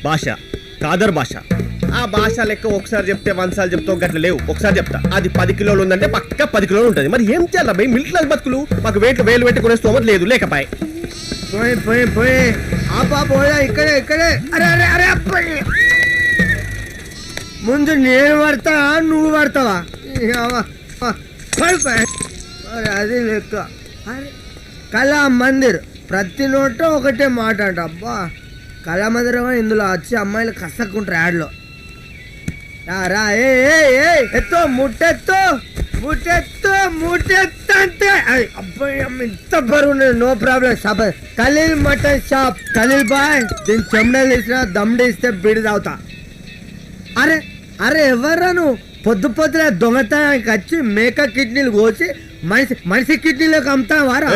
భాష కాదర్ భాష. ఆ భాష లెక్క ఒకసారి చెప్తే 100 సార్లు చెప్తావు, గట్ల లేవు. ఒకసారి చెప్తా, అది 10 కిలోలు ఉందంటే పక్క 10 కిలోలు ఉంటుంది. మరి ఏం చేయాలి భయ్? మిడిల్ క్లాస్ బతుకులు, మాకు వేలు పెట్టి కొనే స్తోమత లేదు. లేకపాయ్ పోయి ఆపా పోయా ఇక్కడే ఇక్కడే. అరే అరే అరే అబ్బాయి, ముందు నేను పడతా నువ్వు పడతావా? అది లెక్క. అరే కళా మందిర్, ప్రతి నోట ఒకటే మాట అంట. అబ్బా కళా మందిరం ఇందులో వచ్చి అమ్మాయిలు కసక్కుంటారు యాడ్లో. రా ఏ ఎత్తో ముట్టెత్తో అంటే అబ్బాయి ఇంత బరువు, no problem. Khaleel mutton shop, Khaleel బాయ్. దీని చెమ్మడలు ఇచ్చినా దమ్డేస్తే బిడి తాగుతా. అరే అరే ఎవర్రా నువ్వు? పొద్దున దొంగతనానికి వచ్చి మేక కిడ్నీలు కోసి మనిషి కిడ్నీలోకి అమ్ముతావారా?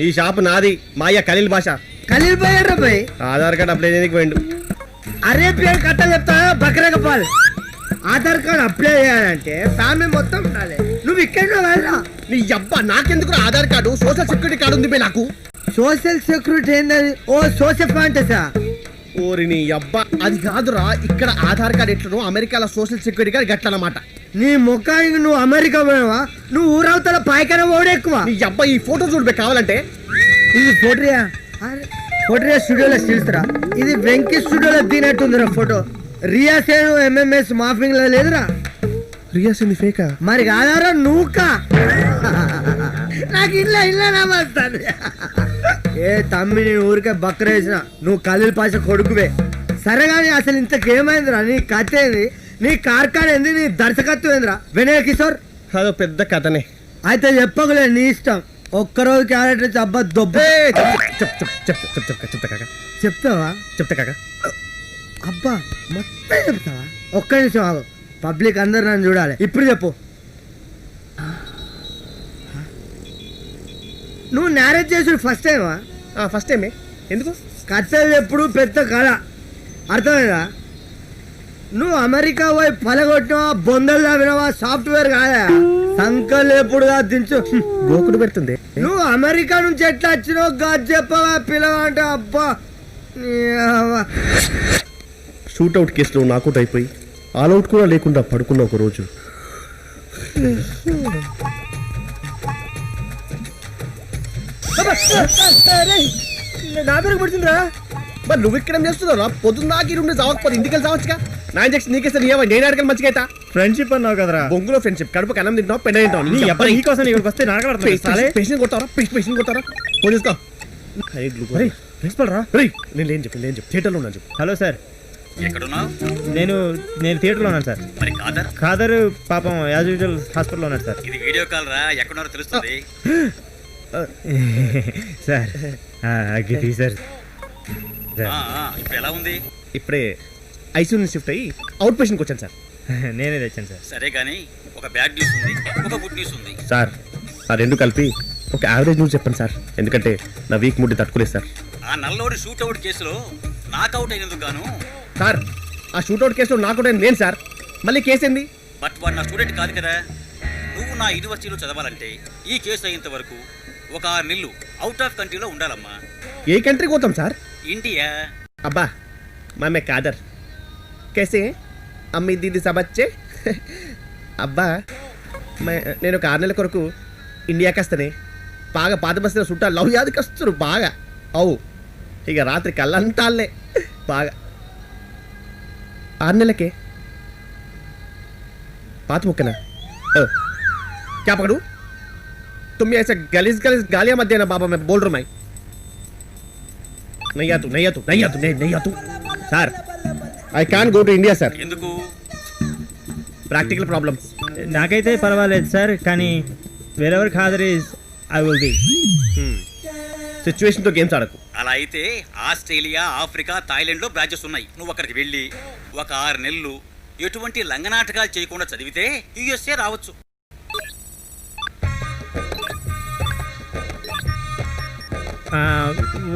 ఈ షాప్ నాది, మా అయ్య ఖలీల్ భాష. ఖలీల్ బాయ్ రా బాయ్. ఆధార్ కార్డు అప్లై చేయడానికి పోయిండు. అరే పేరు కట్ట చెప్తా బకరకపాలి. ఆధార్ కార్డు అప్లై చేయాలంటే ఫ్యామిలీ మొత్తం ఉండాలి. నువ్వు ఇక్కడ వెళ్ళరా? నీ అబ్బా నాకెందుకు Aadhaar card? Social security card ఉంది నాకు. సోషల్ సెక్యూరిటీ ఏంటది? ఓ సోషల్ ఫాంటసా? ఓరి నీ అబ్బా అది కాదురా. ఇక్కడ ఆధార్ కార్డు ఎట్లను, అమెరికాలో సోషల్ సెక్యూరిటీ కార్డు గట్లన్నమాట. నీ ముఖానికి నువ్వు అమెరికా పోయావా? నువ్వు ఊరవతల పాయకన ఓడే ఎక్కువ. నీ అబ్బా ఈ ఫోటో చూడబే కావాలంటే. ఇది ఫోటోయా? ఫోటోయా స్టూడియోలో స్టిల్స్రా. ఇది వెంకీ స్టూడియోలో దినట్టుందిరా ఫోటో. రియాసేను ఎంఎంఎస్ మాఫింగ్ లో లేదురా. రియాసేన్ ఫేకా? మరి కాదారా నువ్వుకా? నాకు ఇల్లా నమస్తాను. ఏ తమ్మి నేను ఊరికే బక్కరేసిన, నువ్వు ఖలీల్ పాష కొడుకువే. సరే కానీ అసలు ఇంతకేమైందిరా? నీ కథ ఏంది? నీ కార్ఖాన ఏంది? నీ దర్శకత్వం ఏందిరా వినయ్ కిషోర్? అదో పెద్ద కథనే. అయితే చెప్పకులే, నీ ఇష్టం. ఒక్కరోజు క్యారెక్టర్ చబ్బా దొబ్బ. చెప్తావా? చెప్తా కాక. అబ్బా మొత్తం చెప్తావా? ఒక్క నిమిషం ఆగు, పబ్లిక్ అందరు నన్ను చూడాలి. ఇప్పుడు చెప్పు. నువ్వు మ్యారేజ్ చేసుడు ఫస్ట్ టైమా? ఫస్ట్ టైమే. ఎందుకు? కథలు ఎప్పుడు పెద్ద కళ, అర్థమైందా? నువ్వు అమెరికా పోయి పలగొట్టినవా, బొందలు వినవా, సాఫ్ట్వేర్ కాదా? సంకల్ ఎప్పుడుగా దించు గోకుడు పెడుతుంది. నువ్వు అమెరికా నుంచి ఎట్లా వచ్చినావు గాజు చెప్పవా పిల్లవా అంటే? అబ్బా షూట్అవుట్ కేసులో నాకౌట్ అయిపోయి ఆల్అవుట్ కూడా లేకుండా పడుకున్న ఒక రోజు నా పేరు పడుతుందిరా. మరి నువ్వు ఇక్కడ చేస్తున్నావు? పొద్దున్న దాకా నుండి చావకపోతే ఇంటికి వెళ్ళి చావచ్చుగా. నా ఇంజక్షన్ నీకేస్తే నేను అడగలు మంచిగా అవుతా. ఫ్రెండ్షిప్ అన్నావు కదరా. బొంగులో ఫ్రెండ్షిప్. కడుపుకి అన్నం తింటావు, పెద్ద తింటావు. నీకోసం ఇక్కడికి వస్తే పేషెంట్ కొట్టారా? పేషెంట్ కొట్టారా? ఫోన్ చేసుకో. ప్రిన్సిపల్ రా. నేను లేని చెప్పి థియేటర్లో ఉన్నాను చెప్పు. హలో సార్, ఎక్కడున్నావు? నేను థియేటర్లో ఉన్నాను సార్. మరి ఖాదర్ పాపం యాజ్ యూజువల్ హాస్పిటల్లో ఉన్నాడు సార్. ఇది వీడియో కాల్ రా, ఎక్కడున్నారో తెలుస్తుంది. సార్ సార్ ఇప్పుడు ఎలా ఉంది? ఇప్పుడే ఐసీయూ నుంచి షిఫ్ట్ అయ్యి అవుట్ పేషెంట్కి వచ్చాను సార్. నేనే తెచ్చాను సార్. సరే కానీ ఒక బ్యాడ్ న్యూస్ ఉంది, ఒక గుడ్ న్యూస్ ఉంది. సార్ ఆ రెండు కలిపి ఒక యావరేజ్ న్యూస్ చెప్పండి సార్, ఎందుకంటే నా వీక్ మూడ్ తట్టుకోలేదు సార్. ఆ నల్లోడి షూట్అవుట్ కేసులో నాకౌట్ అయినందుకు గాను. సార్ ఆ షూట్అవుట్ కేసులో నాకౌట్ అయిన నేను సార్. మళ్ళీ కేసు ఏంది? బట్ వాడు నా స్టూడెంట్ కాదు కదా. నువ్వు నా యూనివర్సిటీలో చదవాలంటే ఈ కేసు అయ్యేంత వరకు ఒక 6 నెలలు అవుట్ ఆఫ్ కంట్రీలో ఉండాలమ్మా. ఏ కంట్రీకి పోతాం సార్? ఇండియా. అబ్బా मैं कादर कैसे అమ్మి దీది సబచ్చే. అబ్బా నేను ఒక 6 నెలల కొరకు ఇండియాకి వస్తానే. బాగా పాత బస్తీలో చుట్టాలు లవ్ యాదికి వస్తారు బాగా. అవు ఇక రాత్రి కళ్ళంటాలే బాగా. 6 నెలలకే पात मुक्केना क्या पकड़ू? तुम ये ऐसे गलीज गालियां मत देना बाबा, मैं बोल रहा हूँ। मैं नहीं आ तू sir. I can't go to India sir. ఎందుకు? Practical problems. నాకైతే పర్వాలేదు సార్, కానీ wherever Khader is I will be. Situation తో గేమ్స్ ఆడకు. అలా అయితే ఆస్ట్రేలియా, ఆఫ్రికా, థాయిలాండ్ లో బ్రాంచెస్ ఉన్నాయి. నువ్వు అక్కడికి వెళ్ళి ఒక 6 నెలలు ఎటువంటి లంగనాటకాలు చేయకుండా చదివితే యుఎస్ఏ రావచ్చు.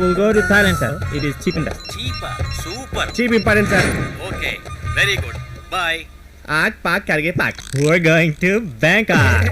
We'll go to Thailand, sir. It is cheap and best. Cheap, super. Cheap important sir. Okay, very good. Bye. आग पाक करके पाक. We're going to Bangkok.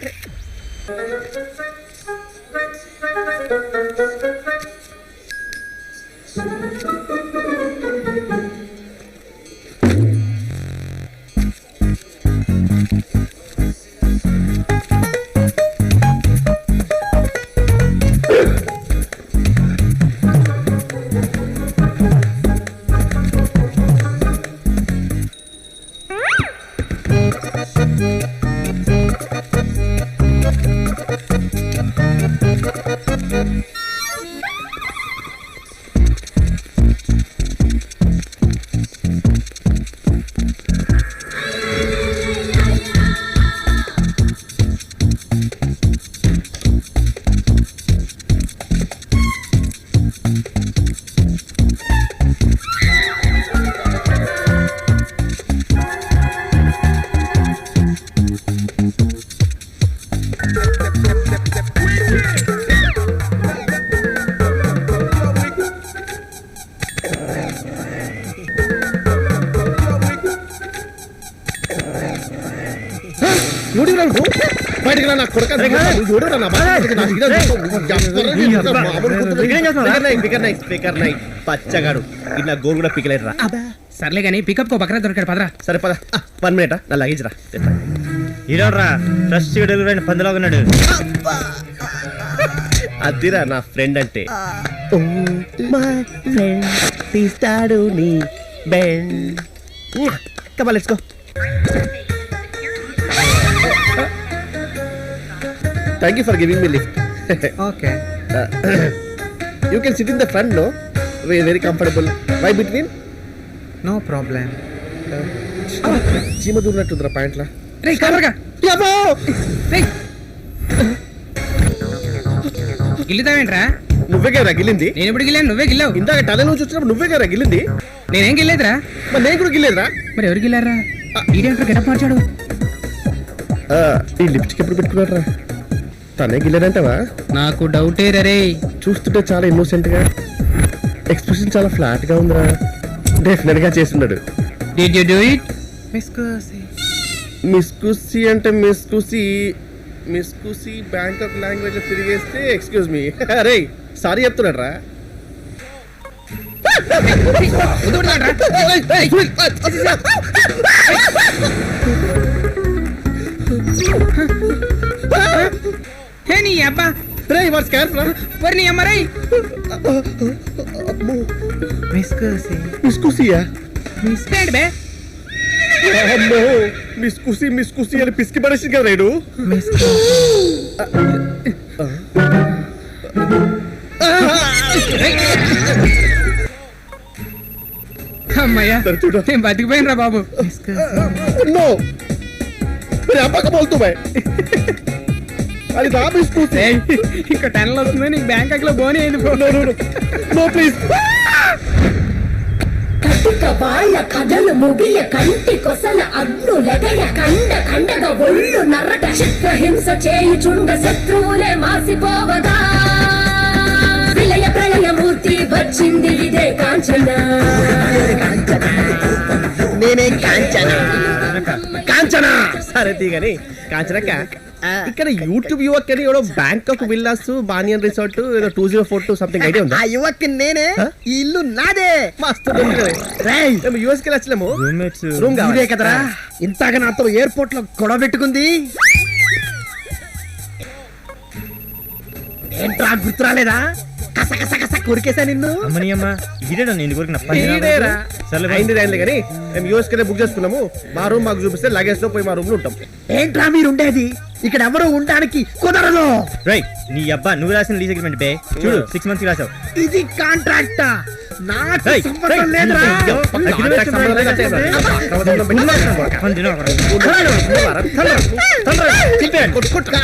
బయటకు రా నా కొడుకా. చూడరా నా స్పీకర్ నై పచ్చగాడు ఇన్న గోరు కూడా పికలేరు రా. సర్లే కానీ పికప్ కో బకరా దొరికాడు పదరా. సరే పద 1 మినిట్ నా లగేజ్ రా. ఈరోడ్రా ఫ్రెష్ డెలివరీ అయిన పందిలాగా ఉన్నాడు. అదిరా నా ఫ్రెండ్ అంటే. తీస్తాడు నీ bend. Come on let's go. Thank you for giving me lift. Okay You can sit in the front, no? Very comfortable. Why between? No problem. చీమ దూరినట్టుందిరా పాయింట్లా. రే కవర్గా గిల్లుతావేంట్రా? నువ్వే కదా గిల్లింది. నేను ఎప్పుడు గిల్లాను? నువ్వే గిల్లావు. ఇందాక టనల్ నుంచి వచ్చినప్పుడు నువ్వే కదా గిల్లింది. నేనేం గిల్లేదురా. మరి నేను కూడా గిల్లేదురా. మరి ఎవరు గిల్లారా? ఈడేంట్రా గెటప్ మార్చాడు. ఈ లిప్స్టిక్ ఎప్పుడు పెట్టుకున్నాడు రా? తనే గిల్లేదంటావా? నాకు డౌటే రే. చూస్తుంటే చాలా ఇన్నోసెంట్ గా, ఎక్స్ప్రెషన్ చాలా ఫ్లాట్ గా ఉందిరా. డెఫినెట్ గా చేస్తున్నాడు. Did you do it? మిస్కుసి అంటే మిస్కుసి బ్యాంకాక్ లాంగ్వేజ్ లో తిరిగేస్తే ఎక్స్క్యూజ్ మీ. అరే సారీ చెప్తున్నాడు రా. హే నీ అబ్బా రే వాట్ స్కార్ఫ్ రా. మరి నీ అమ్మ రై. మిస్కుసియా? మిస్టేడ్ బే. అమ్మో మిస్కుసి అని పిసికి పడేసి కదా రేడు. అమ్మయ్యా చూడు నేను బతికిపోయినరా బాబు. नो मेरे अब्बा का बोल तू भाई. अरे ना मिस्कुसी. ఇంకా 10 వస్తుంది నీకు బ్యాంకాక్ లో బోని అయింది. No please. కటిక బాల కథలు ముగియ కంటి కొసల అడ్డు లెగయ కండ కండగా ఒళ్ళు నరట చిత్రహింస చేయుచుండ శత్రువులే మాసిపోవగా విలయ ప్రళయమూర్తి వచ్చింది ఇదే కాంచన. నేనే కాంచనా సరే తీగని కాంచనక్క. ఇక్కడ యూట్యూబ్ యువక్ అని ఎవడో బ్యాంకాక్ విల్లాస్ బానియన్ రిసార్ట్ ఏదో 2042 సంథింగ్ ఐడియా ఉందా? ఆ యువక్ నేనే. ఈ ఇల్లు నాదే. మస్తు మేము యూఎస్ కి వచ్చలేము. రూమ్మేట్స్ రూమ్ ఇదే కదరా ఇంతగా నాతో ఎయిర్పోర్ట్ లో గొడవ పెట్టుకుంది. ఏంట్రా గుర్తురాలేదా? కస కస కస కొరికేసా నిన్ను. అమ్మని అమ్మ ఈడేనా నేను కోరిన ఈడేరా. సర్లే అయింది కానీ మేము యూఎస్ కి బుక్ చేసుకున్నాము. మా రూమ్ మాకు చూపిస్తే లగేజ్ లో పోయి మా రూమ్ లో ఉంటాం. ఏంట్రా మీరు ఉండేది? ఇక్కడ ఎవరు ఉండడానికి కుదరదు. రైట్ నీ అబ్బా నువ్వు రాసిన లీజ్ అగ్రిమెంట్ బే చూడు 6 months రాసావు. ఇది కాంట్రాక్ట్. నాకు Hey, సంబంధం hey, లేదురా. కాంట్రాక్ట్ సంబంధం లేదా చేద్దాం.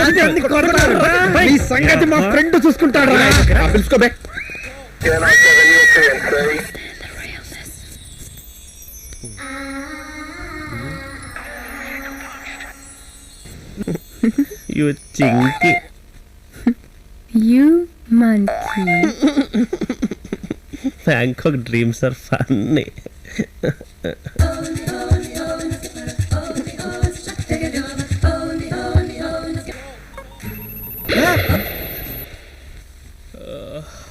కాంట్రాక్ట్ని కొడతాడురా. ఈ సంగతి మా ఫ్రెండ్ చూసుకుంటాడు. పిలుచుకోబే. You chinky. You monkey. Bangkok dreams are funny.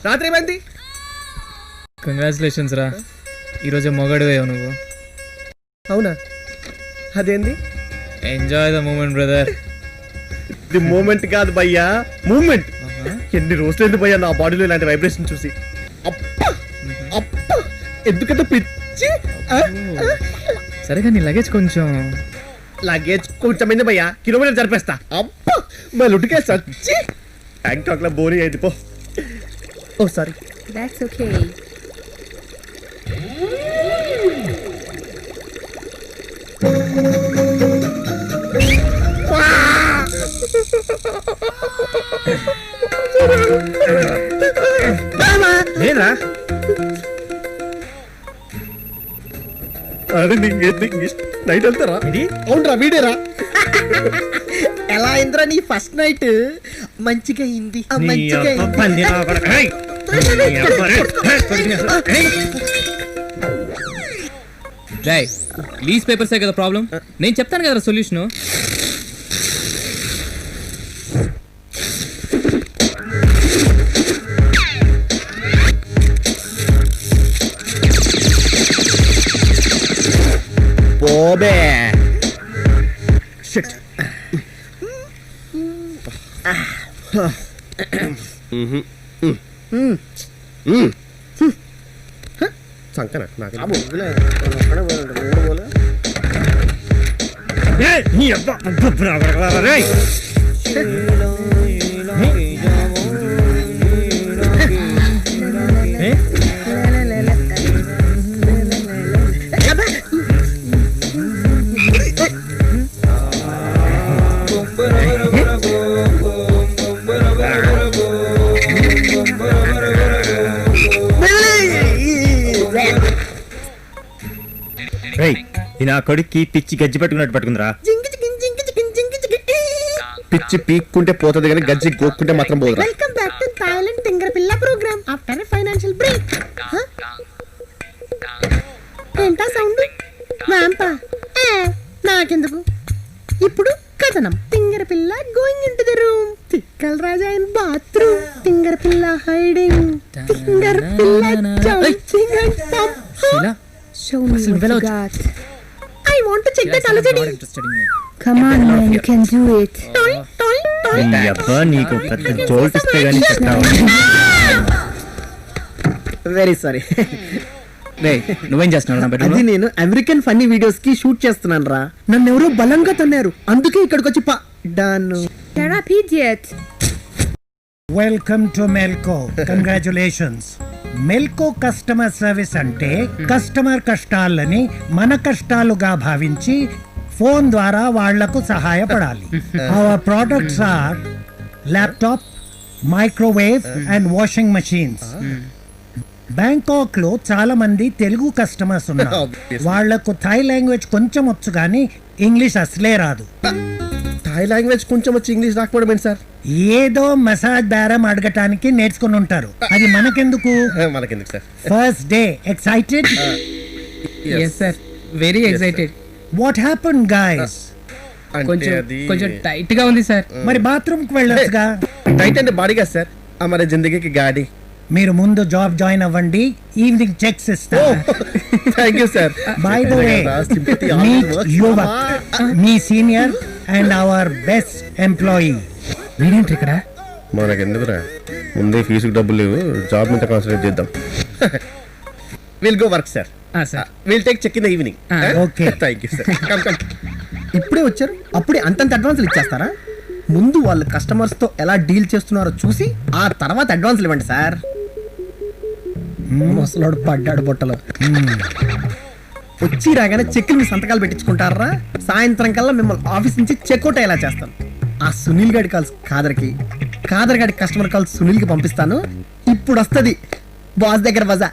రాత్రి ఏమైంది? కంగ్రాచులేషన్స్ రా. ఈరోజు మొగడువే నువ్వు. అవునా? అదేంది? Enjoy the moment brother. The moment కాదు భయ్యా, మూమెంట్. ఎన్ని రోజులైంది భయ్యా నా బాడీలో ఇలాంటి వైబ్రేషన్ చూసి. అప్పా అప్పా ఎందుకంటే పిచ్చి. సరే కానీ లగేజ్ కొంచెం లగేజ్ కొంచెమైంది భయ్యా, కిలోమీటర్ జరిపేస్తా. అబ్బా మా లుటికే సచ్చి బ్యాంకాక్ లో బోరీ అయింది పో. ఓ సారీ. That's okay. లేదురా అరే నైట్ వెళ్తారా? అవునరా వీడేరా. ఎలా అయిందిరా నీ ఫస్ట్ నైట్? మంచిగా అయింది, మంచిగా అయింది. రాయ్ లీజ్ పేపర్సే కదా ప్రాబ్లం, నేను చెప్తాను కదా సొల్యూషన్. పోబే షిట్. సంకన నాకు నా కొడుక్కి పిచ్చి గజ్జి పట్టుకున్నట్టు పట్టుకుందిరా. పిచ్చి పీక్కుంటే పోతుంది కానీ గజ్జి గోక్కుంటే మాత్రం పోదురా. Welcome back to Thailand Tingarpilla program after a financial break. ఏంటా సౌండ్? వ్యాంపా? నాకెందుకు. ఇప్పుడు కథనం. తింగరపిల్ల going in to the room, తిక్కల్ రాజా ఇన్ బాత్రూమ్, తింగరపిల్ల హైడింగ్, తింగరపిల్ల jumping and pump. Show me what you got. I want to check that allergy. Come on man, you can do it. Toy, toy, toy. అబ్బా నీకు పెద్ద జోల్టిస్తే గానీ very sorry. నువ్వేం చేస్తున్నావు నా అది బెడ్రూమ్? నేను అమెరికన్ ఫన్నీ వీడియోస్ కి షూట్ చేస్తున్నాను రా. నన్ను ఎవరో బలంగా తన్నారు, అందుకే ఇక్కడికి వచ్చి పడ్డాను. Shut up, idiot. Welcome to Melco. Congratulations. Melco customer service అంటే కస్టమర్ కష్టాలని మన కష్టాలుగా భావించి ఫోన్ ద్వారా వాళ్లకు సహాయపడాలి. Our products are laptop, microwave and washing machines. Bangkok లో చాలా మంది తెలుగు కస్టమర్స్ ఉన్నారు. వాళ్లకు థాయ్ లాంగ్వేజ్ కొంచెం వచ్చు కానీ ఇంగ్లీష్ అసలే రాదు. థాయ్ లాంగ్వేజ్ కొంచెం వచ్చి ఇంగ్లీష్ రాకపోవడం ఏంటి సార్? ఏదో మసాజ్ బేరం అడగటానికి నేర్చుకుని ఉంటారు, అది మనకెందుకు? మనకెందుకు sir? First day excited? Yes sir, very excited. What happen guys? కొంచెం టైట్ గా ఉంది సార్. మరి బాత్రూమ్ కి వెళ్ళొచ్చుగా. టైట్ అంటే బాడీ కదా సార్, హమారే జిందగీకి గాడి. మీరు ముందు జాబ్ జాయిన్ అవ్వండి, ఈవినింగ్ చెక్స్ ఇస్తా. Thank you sir. By the way, meet Yuvak, మీ senior and our best employee. వీడేంటి ఇక్కడ? మనకెందుకురా, ముందే ఫీజుకి డబ్బులు లేవు, జాబ్ మీద కాన్సన్ట్రేట్ చేద్దాం. Will go work sir. Sir will take check in the evening. Okay. Thank you sir. ఇప్పుడే వచ్చారు, అప్పుడే అంతంత అడ్వాన్స్లు ఇచ్చేస్తారా? ముందు వాళ్ళు కస్టమర్స్ తో ఎలా డీల్ చేస్తున్నారో చూసి ఆ తర్వాత అడ్వాన్స్లు ఇవ్వండి సార్. ముసలోడు పడ్డాడు బుట్టలో. వచ్చి రాగానే చెక్కులు మీ సంతకాలు పెట్టించుకుంటారా? సాయంత్రం కల్లా మిమ్మల్ని ఆఫీస్ నుంచి చెక్అవుట్ అయ్యేలా చేస్తాను. ఆ సునీల్ గాడి కాల్స్ కాదర్కి, కాదర్ గాడి కస్టమర్ కాల్స్ సునీల్ కి పంపిస్తాను. ఇప్పుడు వస్తుంది బాస్ దగ్గర బజా.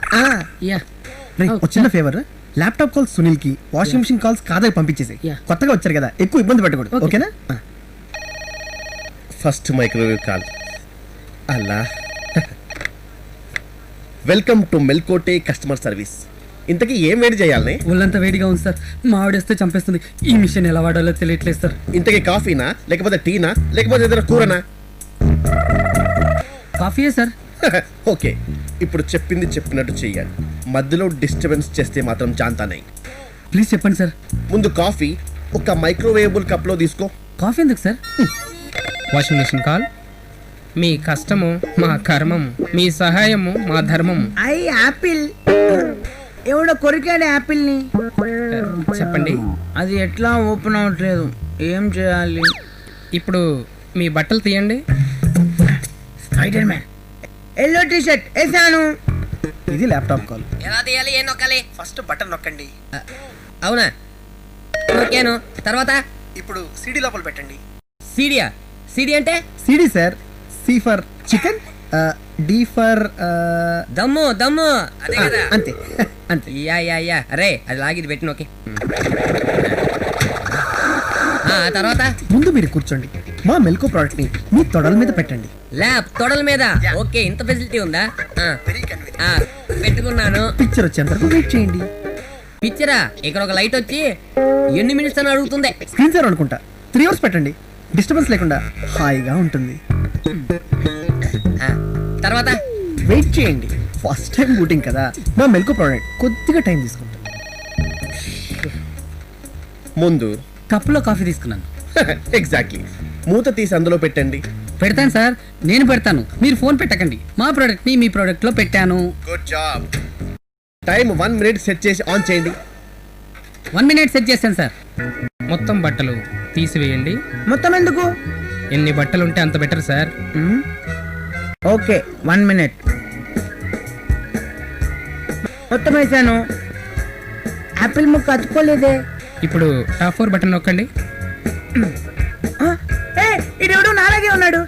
చిన్న ఫేవర్, ల్యాప్టాప్ కాల్స్ సునీల్ కి, వాషింగ్ మిషన్ కాల్స్ కాదర్ పంపించేసి. కొత్తగా వచ్చారు కదా, ఎక్కువ ఇబ్బంది పెట్టకూడదు. ఓకేనా? First microwave call. అలా welcome to Melkote customer service. ఇంతకీ ఏం వేడి చేయాలి? ఒళ్ళంతా వేడిగా ఉంది సార్, మావిడేస్తే చంపేస్తుంది. ఈ మిషన్ ఎలా వాడాలో తెలియట్లేదు సార్. ఇంతకీ కాఫీనా లేకపోతే టీనా లేకపోతే ఏదైనా కూరనా? కాఫీయే సార్. ఓకే, ఇప్పుడు చెప్పింది చెప్పినట్టు చెయ్యాలి. మధ్యలో డిస్టర్బెన్స్ చేస్తే మాత్రం జాంతానే. ప్లీజ్ చెప్పండి సార్. ముందు కాఫీ ఒక మైక్రోవేవబుల్ కప్ లో తీసుకో. కాఫీ ఎందుకు సార్? Washing machine call. మీ కష్టము మా కర్మము, మీ సహాయము మా ధర్మము. ఐ యాపిల్ ఎవడో కొరికాడు యాపిల్ ని. చెప్పండి. అది ఎట్లా ఓపెన్ అవ్వట్లేదు, ఏం చేయాలి? ఇప్పుడు మీ బట్టలు తీయండి. Spider man yellow T shirt వేసాను. ఇది ల్యాప్టాప్ కాల్. ఎలా తీయాలి, ఏం నొక్కాలి? ఫస్ట్ బటన్ నొక్కండి. అవునా, నొక్కాను. తర్వాత ఇప్పుడు సిడి లోపల పెట్టండి. సీడియా? సీడి అంటే? CD sir. C for chicken, D for dum. Dum అదే కదా? అంతే అంతే. Yeah yeah yeah. అరే అది లాగిది పెట్టి నొక్కి. తర్వాత ముందు మీరు కూర్చోండి. మా మెల్కో ప్రోడక్ట్ ని మీ తొడల మీద పెట్టండి. ల్యాబ్ తొడల మీద. ఓకే, ఇంత ఫెసిలిటీ ఉందా? పెట్టుకున్నాను. పిక్చర్ వచ్చేంత వరకు వెయిట్ చేయండి. పిక్చరా? ఇక్కడ ఒక లైట్ వచ్చి ఎన్ని మినిట్స్ అని అడుగుతుంది. స్క్రీన్ సేవర్ అనుకుంటా. 3 hours పెట్టండి. డిస్టర్బెన్స్ లేకుండా హాయిగా ఉంటుంది. తర్వాత వెయిట్ చేయండి. ఫస్ట్ టైం బూటింగ్ కదా, మా మెల్కో ప్రోడక్ట్ కొద్దిగా టైం తీసుకుంటాం. ముందు కప్పులో కాఫీ తీసుకున్నాను. ఎగ్జాక్ట్లీ. మూత తీసి అందులో పెట్టండి. పెడతాను సార్, నేను పెడతాను, మీరు ఫోన్ పెట్టకండి. మా ప్రోడక్ట్ ని మీ ప్రోడక్ట్ లో పెట్టాను. Good job. Time 1 minute set చేసి ఆన్ చేయండి. 1 minute సెట్ చేస్తాను సార్. మొత్తం బట్టలు తీసివేయండి. మొత్తం ఎందుకు? ఎన్ని బట్టలు ఉంటే అంత బెటర్ సార్. Okay, 1 minute. మొత్తం వేసాను. యాపిల్ ముక్క అతుక్కోలేదే. ఇప్పుడు టాప్ 4 బటన్ నొక్కండి. ఇడెవడు నాలాగే ఉన్నాడు.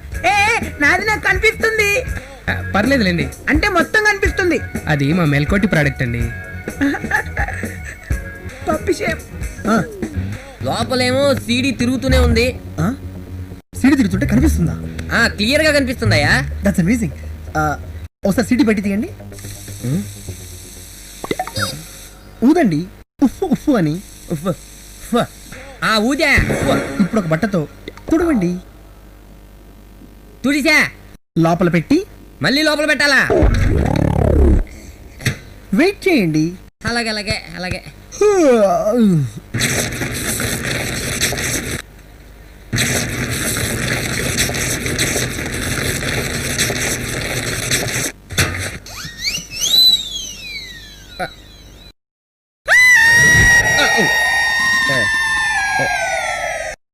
నాది నాకు కనిపిస్తుంది. పర్లేదులేండి, అంటే మొత్తం కనిపిస్తుంది. అది మా మెల్కోటి ప్రోడక్ట్ అండి. పప్పి షేప్. లోపలేమో సీడీ తిరుగుతూనే ఉంది. సిడి తిరుగుతుంటే కనిపిస్తుందా? క్లియర్ గా కనిపిస్తుందయ్యా. That's amazing. ఒకసారి సిడి బయట తీయండి. ఊదండి. ఉఫ్ ఉఫ్ అని. ఉఫ్ ఉఫ్. ఊదా. ఇప్పుడు ఒక బట్టతో తుడవండి. తుడిసా. లోపల పెట్టి మళ్ళీ లోపల పెట్టాలా? వెయిట్ చేయండి. అలాగే అలాగే అలాగే.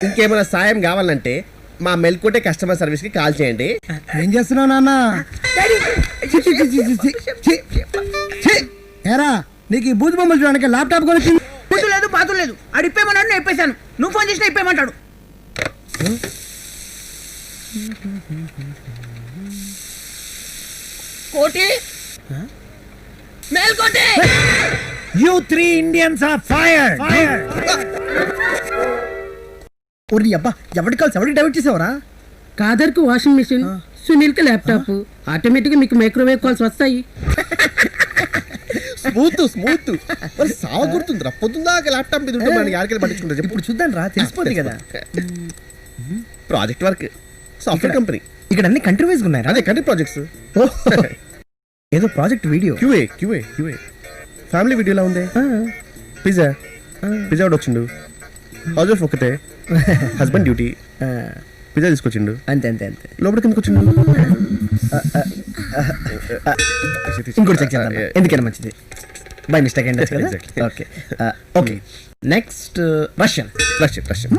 ఇంకేమైనా సాయం కావాలంటే మా మెల్కోటే కస్టమర్ సర్వీస్ కి కాల్ చేయండి. ఏం చేస్తున్నావు నాన్న? ఏరా, నీకు ఈ బూతు బొమ్మలు చూడడానికి ల్యాప్టాప్ కొనిచ్చింది? పూతు లేదు, పాతు లేదు. ఆడు ఇప్పేమన్నాడు, నేను ఇప్పేశాను. నువ్వు ఫోన్ చేసినా ఇప్పేయమంటాడు. కోటి Melkote. You 3 Indians are fired. ఒరి అబ్బా, ఎవరికి కాల్స్ ఎవరికి డైవర్ట్ చేసావరా? కాదర్ కు వాషింగ్ మిషన్, సునీల్ కి ల్యాప్టాప్. ఆటోమేటిక్ గా మీకు మైక్రోవేవ్ కాల్స్ వస్తాయి. Smooth smooth. మరి సావ గుర్తుందిరా, పొద్దుందాక ల్యాప్టాప్ మీద ఉంటే మనకి ఆడికెళ్ళి పట్టించుకుంటారు. ఇప్పుడు చూద్దాం రా, తెలిసిపోతుంది కదా. Project work, software company. ఇక్కడ అన్ని కంట్రీ వైజ్ ఉన్నాయి. అదే కంట్రీ ప్రాజెక్ట్స్. ఏదో project video. QA QA QA. Family వీడియోలా ఉంది. పిజ్జా పిజ్జా ఒకటి వచ్చిండు. హౌస్ వైఫ్ ఒకటే, హస్బెండ్ డ్యూటీ. పిజ్జా తీసుకొచ్చిండు. అంతే అంతే అంతే. లోపల కిందకు వచ్చిండు. ఇంకోటి చెక్ చేద్దాం, ఎందుకైనా మంచిది. బై మిస్టేక్ అయింది కదా. Okay okay. Next Russian. Russian Russian.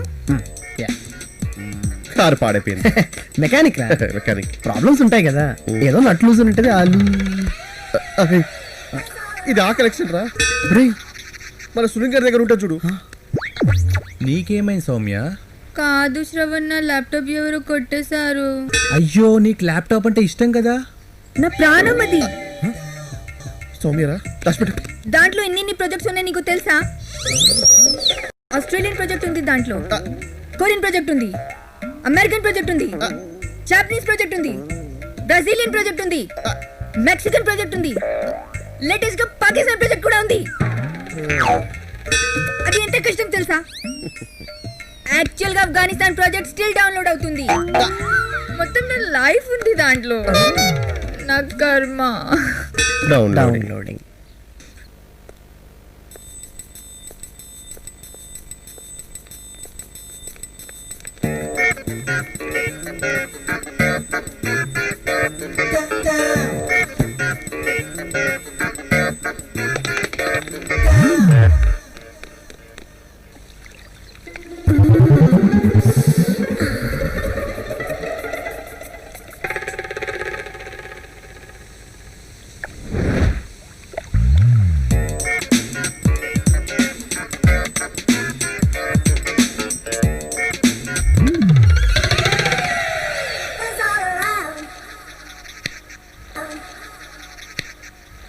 Car పాడైపోయింది. Mechanic mechanic. ప్రాబ్లమ్స్ ఉంటాయి కదా, ఏదో నట్ లూజ్ ఉంటుంది. ఇది ఆ కలెక్షన్ రా. మన సునీల్ గారి దగ్గర ఉంటా చూడు. నీకేమైంది సౌమ్య? కాదు శ్రవణ్, నా ల్యాప్టాప్ ఎవరు కొట్టేశారు. అయ్యో, నీకు ల్యాప్టాప్ అంటే ఇష్టం కదా. నా ప్రాణం అది. సౌమ్యరా, దాంట్లో ఎన్ని ప్రాజెక్ట్స్ ఉన్నాయి నీకు తెలుసా? ఆస్ట్రేలియన్ ప్రాజెక్ట్ ఉంది, దాంట్లో కొరియన్ ప్రాజెక్ట్ ఉంది, అమెరికన్ ప్రాజెక్ట్ ఉంది, జాపనీస్ ప్రాజెక్ట్ ఉంది, బ్రెజిలియన్ ప్రాజెక్ట్ ఉంది, మెక్సికన్ ప్రాజెక్ట్ ఉంది, లేటెస్ట్ గా పాకిస్తాన్ ప్రాజెక్ట్ కూడా ఉంది. అది ఎంత కష్టం తెలుసా? యాక్చువల్ గా ఆఫ్ఘనిస్తాన్ ప్రాజెక్ట్ స్టిల్ డౌన్లోడ్ అవుతుంది. మొత్తం నా లైఫ్ ఉంది దాంట్లో. నా కర్మ. డౌన్లోడింగ్.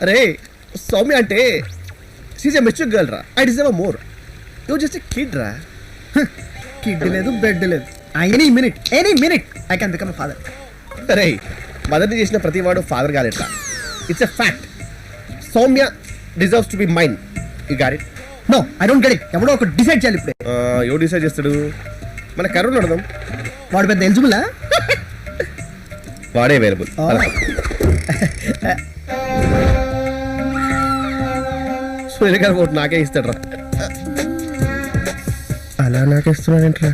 అరే సౌమ్య అంటే షీజ్ ఎ మెచ్యూర్ గర్ల్ రా. I deserve more. You just a kid రా. కిడ్ లేదు బెడ్ లేదు. Any minute I can become father. అరే మదర్ని చేసిన ప్రతి వాడు ఫాదర్ కాలేట్రా. It's a fact. Soumya deserves to be mine. You got it? No I don't get it. ఎవడో ఒక డిసైడ్ చేయాలి ఇప్పుడే. ఎవరు డిసైడ్ చేస్తాడు? మన కర్రలు అడదాం. వాడు పెద్ద ఎలిజిబులా? వాడే అవైలబుల్. సునీల్ గారు ఓటు నాకే ఇస్తాడు రా. అలా నాకే ఇస్తున్నాడేంట్రా?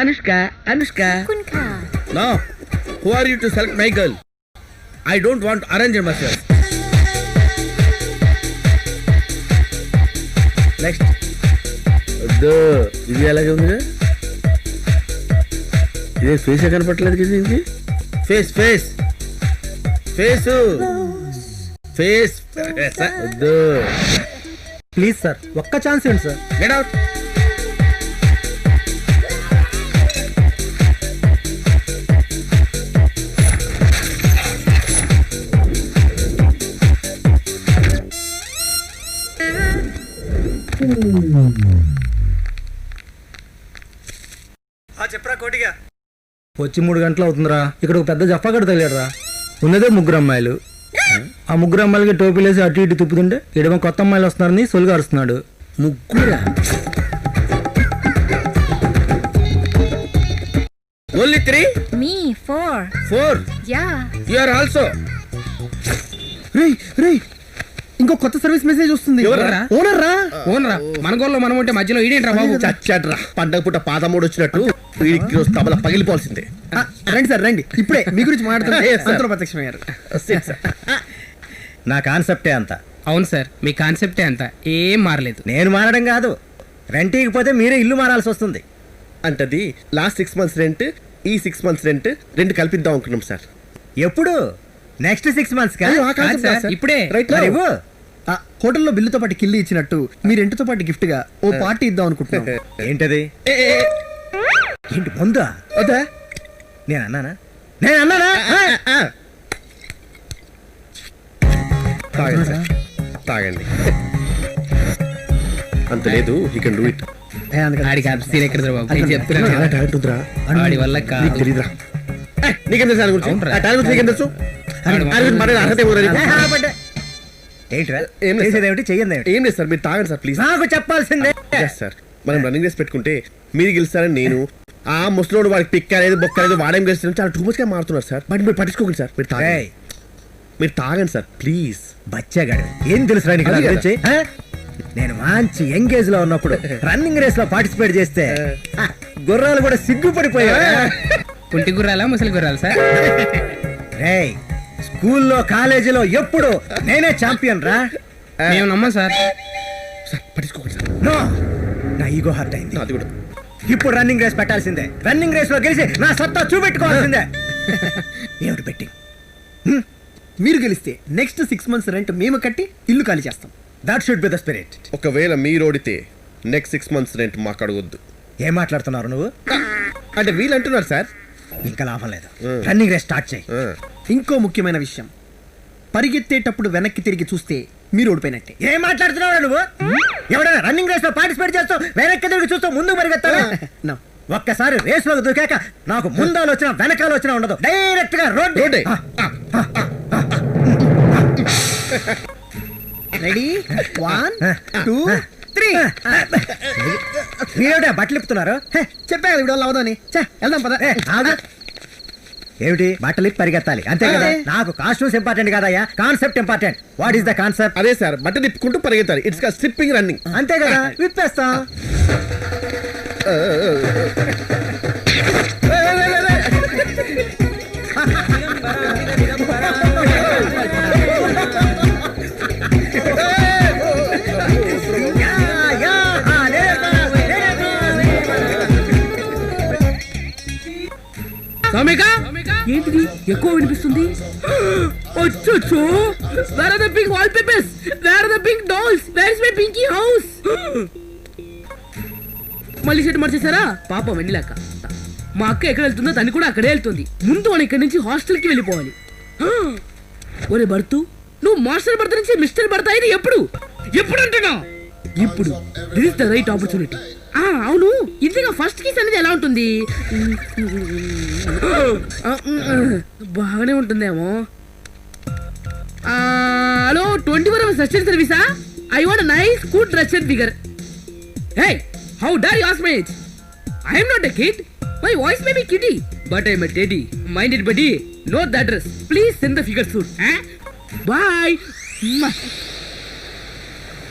Anushka No. Who are you to select my girl? I don't want arranged myself. Next. ఇది ఎలాగే ఉంది? ఇదే ఫేస్ కనపట్లేదు కదా ఇంకి. Face face face face. Please sir ఒక్క ఛాన్స్ ఏంటి సార్? Get out. చెప్పరా కోటిగా. వచ్చి 3 గంటలు అవుతుందిరా. ఇక్కడ ఒక పెద్ద జఫాగడ తగిలాడురా. ఉన్నదే 3 అమ్మాయిలు. ఆ 3 అమ్మాయిలకి టోపీలేసి అటు ఇటు తిప్పుతుంటే ఇడమ కొత్త అమ్మాయిలు వస్తున్నారని సొలుగా అరుస్తున్నాడు. 3. Only 3? Me, 4. 4. Yeah. You are also. రేయ్ ఇంకో కొత్త సర్వీస్ మెసేజ్ వస్తుంది. ఓనరా మన గోల్లో మనం ఉంటే మధ్యలో ఈడేంట్రా బాబు. చచ్చాడ్రా. పండగ పూట పాదమూడు వచ్చినట్టు వీడికి రోజు తబల పగిలిపోవాల్సిందే. రండి సార్ రండి. ఇప్పుడే మీ గురించి మాట్లాడుతున్నారు. ప్రత్యక్షమయ్యారు. నా కాన్సెప్టే అంత. అవును సార్ మీ కాన్సెప్టే అంత, ఏం మారలేదు. నేను మారడం కాదు, రెంట్కి పోతే మీరే ఇల్లు మారాల్సి వస్తుంది. అంటది లాస్ట్ 6 months రెంట్, ఈ 6 months రెంట్ రెండు కలిపిద్దాం అనుకున్నాం సార్. ఎప్పుడు? నెక్స్ట్ 6 months కా? ఇప్పుడే హోటల్లో బిల్లుతో పాటు కిల్లి ఇచ్చినట్టు మీ రెంట్తో పాటు గిఫ్ట్ గా ఓ పార్టీ ఇద్దాం అనుకుంటున్నాం. ఏంటది? ఏంటి పొందా? వద్దా? నేను అన్నానా? తాగండి సార్, తాగండి. అంత లేదు, యూ కెన్ డూ ఇట్. ఆడికి అబ్సీన్ ఎక్కడ బాబు, నేను చెప్తున్నాను ఆడి వల్ల కాదు. తెలీదురా నీకేం తెలుసు దాని గురించి? ఆ దాని గురించి నీకేం తెలుసు? అర్హత ఏం లేదు సార్, మీరు తాగండి సార్ ప్లీజ్. నాకు చెప్పాల్సిందే సార్. మనం రన్నింగ్ రేస్ పెట్టుకుంటే మీరు గెలుస్తారని నేను, ఆ ముసలోడు వాడికి పిక్ అనేది బొక్క అనేది వాడేం గెలుస్తారని చాలా టూ మచ్ గా మారుతున్నారు సార్. బట్ మీరు పట్టించుకోకండి సార్, మీరు తాగండి సార్ ప్లీజ్. బచ్చాగాడు ఏం తెలుసు రాని గురించి? నేను మంచి ఎంగేజ్ లో ఉన్నప్పుడు రన్నింగ్ రేస్ లో పార్టిసిపేట్ చేస్తే గుర్రాలు కూడా సిగ్గుపడిపోయా. కుంటి గుర్రాలా ముసలి గుర్రాలు సార్? స్కూల్లో కాలేజీలో ఎప్పుడు నేనే ఛాంపియన్ రా. మేము నమ్మం సార్. పట్టించుకోకండి సార్. నో, నా ఈగో హర్ట్ అయింది. అది కూడా ఇప్పుడు రన్నింగ్ రేస్ పెట్టాల్సిందే. రన్నింగ్ రేస్ లో గెలిచి నా సత్తా చూపెట్టుకోవాల్సిందే. ఏమిటి బెట్టింగ్? మీరు గెలిస్తే నెక్స్ట్ 6 months రెంట్ మేము కట్టి ఇల్లు ఖాళీ చేస్తాం. That should be the spirit. ఒకవేళ మీరు ఓడితే నెక్స్ట్ 6 months రెంట్ మాకు అడగొద్దు. ఏం మాట్లాడుతున్నారు నువ్వు? అంటే వీళ్ళు అంటున్నారు సార్. ఇంకా లాభం లేదు, రన్నింగ్ రేస్ స్టార్ట్ చేయి. ఇంకో ముఖ్యమైన విషయం, పరిగెత్తేటప్పుడు వెనక్కి తిరిగి చూస్తే మీరు ఓడిపోయినట్టే. ఏం మాట్లాడుతున్నావు నువ్వు? ఎవడైనా రన్నింగ్ రేస్ లో పార్టిసిపేట్ చేస్తూ వెనక్కి తిరిగి చూస్తూ ముందుకు పరిగెత్తావా? ఒక్కసారి రేస్ లో దూకాక నాకు ముందాలు వచ్చినా వెనకాల వచ్చినా ఉండదు, డైరెక్ట్ గా రోడ్డు. రెడీ 1 2 3. మీరేమిటా బట్టలు ఇప్పుతున్నారు? చెప్పా కదా ఇప్పుడు అవుదని. వెళ్దాం పద. ఏమిటి బట్టలు పరిగెత్తాలి అంతే కదా? నాకు కాస్ట్యూమ్స్ ఇంపార్టెంట్ కాదయ్యా, concept important. What is the concept? అదే సార్, బట్ట తిప్పుకుంటూ పరిగెత్తాలి. It's slipping running. అంతే కదా, విప్పేస్తా. సౌమిక, ఏంటిది ఎక్కువ వినిపిస్తుంది? అచ్చచ్చో, where are the pink wall papers, where are the pink dolls, where is my pinky house? మళ్ళీ సెట్ మార్చేసారా? పాపం వెన్నెలక్క. మా అక్క ఎక్కడ వెళ్తుందో తను కూడా అక్కడే వెళ్తుంది. ముందు మనం ఇక్కడి నుంచి హాస్టల్కి వెళ్ళిపోవాలి. ఒరే భర్తు, నువ్వు మాస్టర్ భర్త నుంచి మిస్టర్ భర్త అయింది ఎప్పుడు? ఎప్పుడు అంటున్నా? ఇప్పుడు this is the right opportunity. అవును, ఇంతగా ఫస్ట్ కిస్ అనేది ఎలా ఉంటుంది? బాగానే ఉంటుందేమో. హలో, 24 hours రెస్టారెంట్ సర్వీసా? I want nice good restaurant figure. Hey, how dare you ask my age? I am not a kid. My voice may be kiddy, but I am a teddy. Minded buddy, note the address. Please send the figure suit. Bye.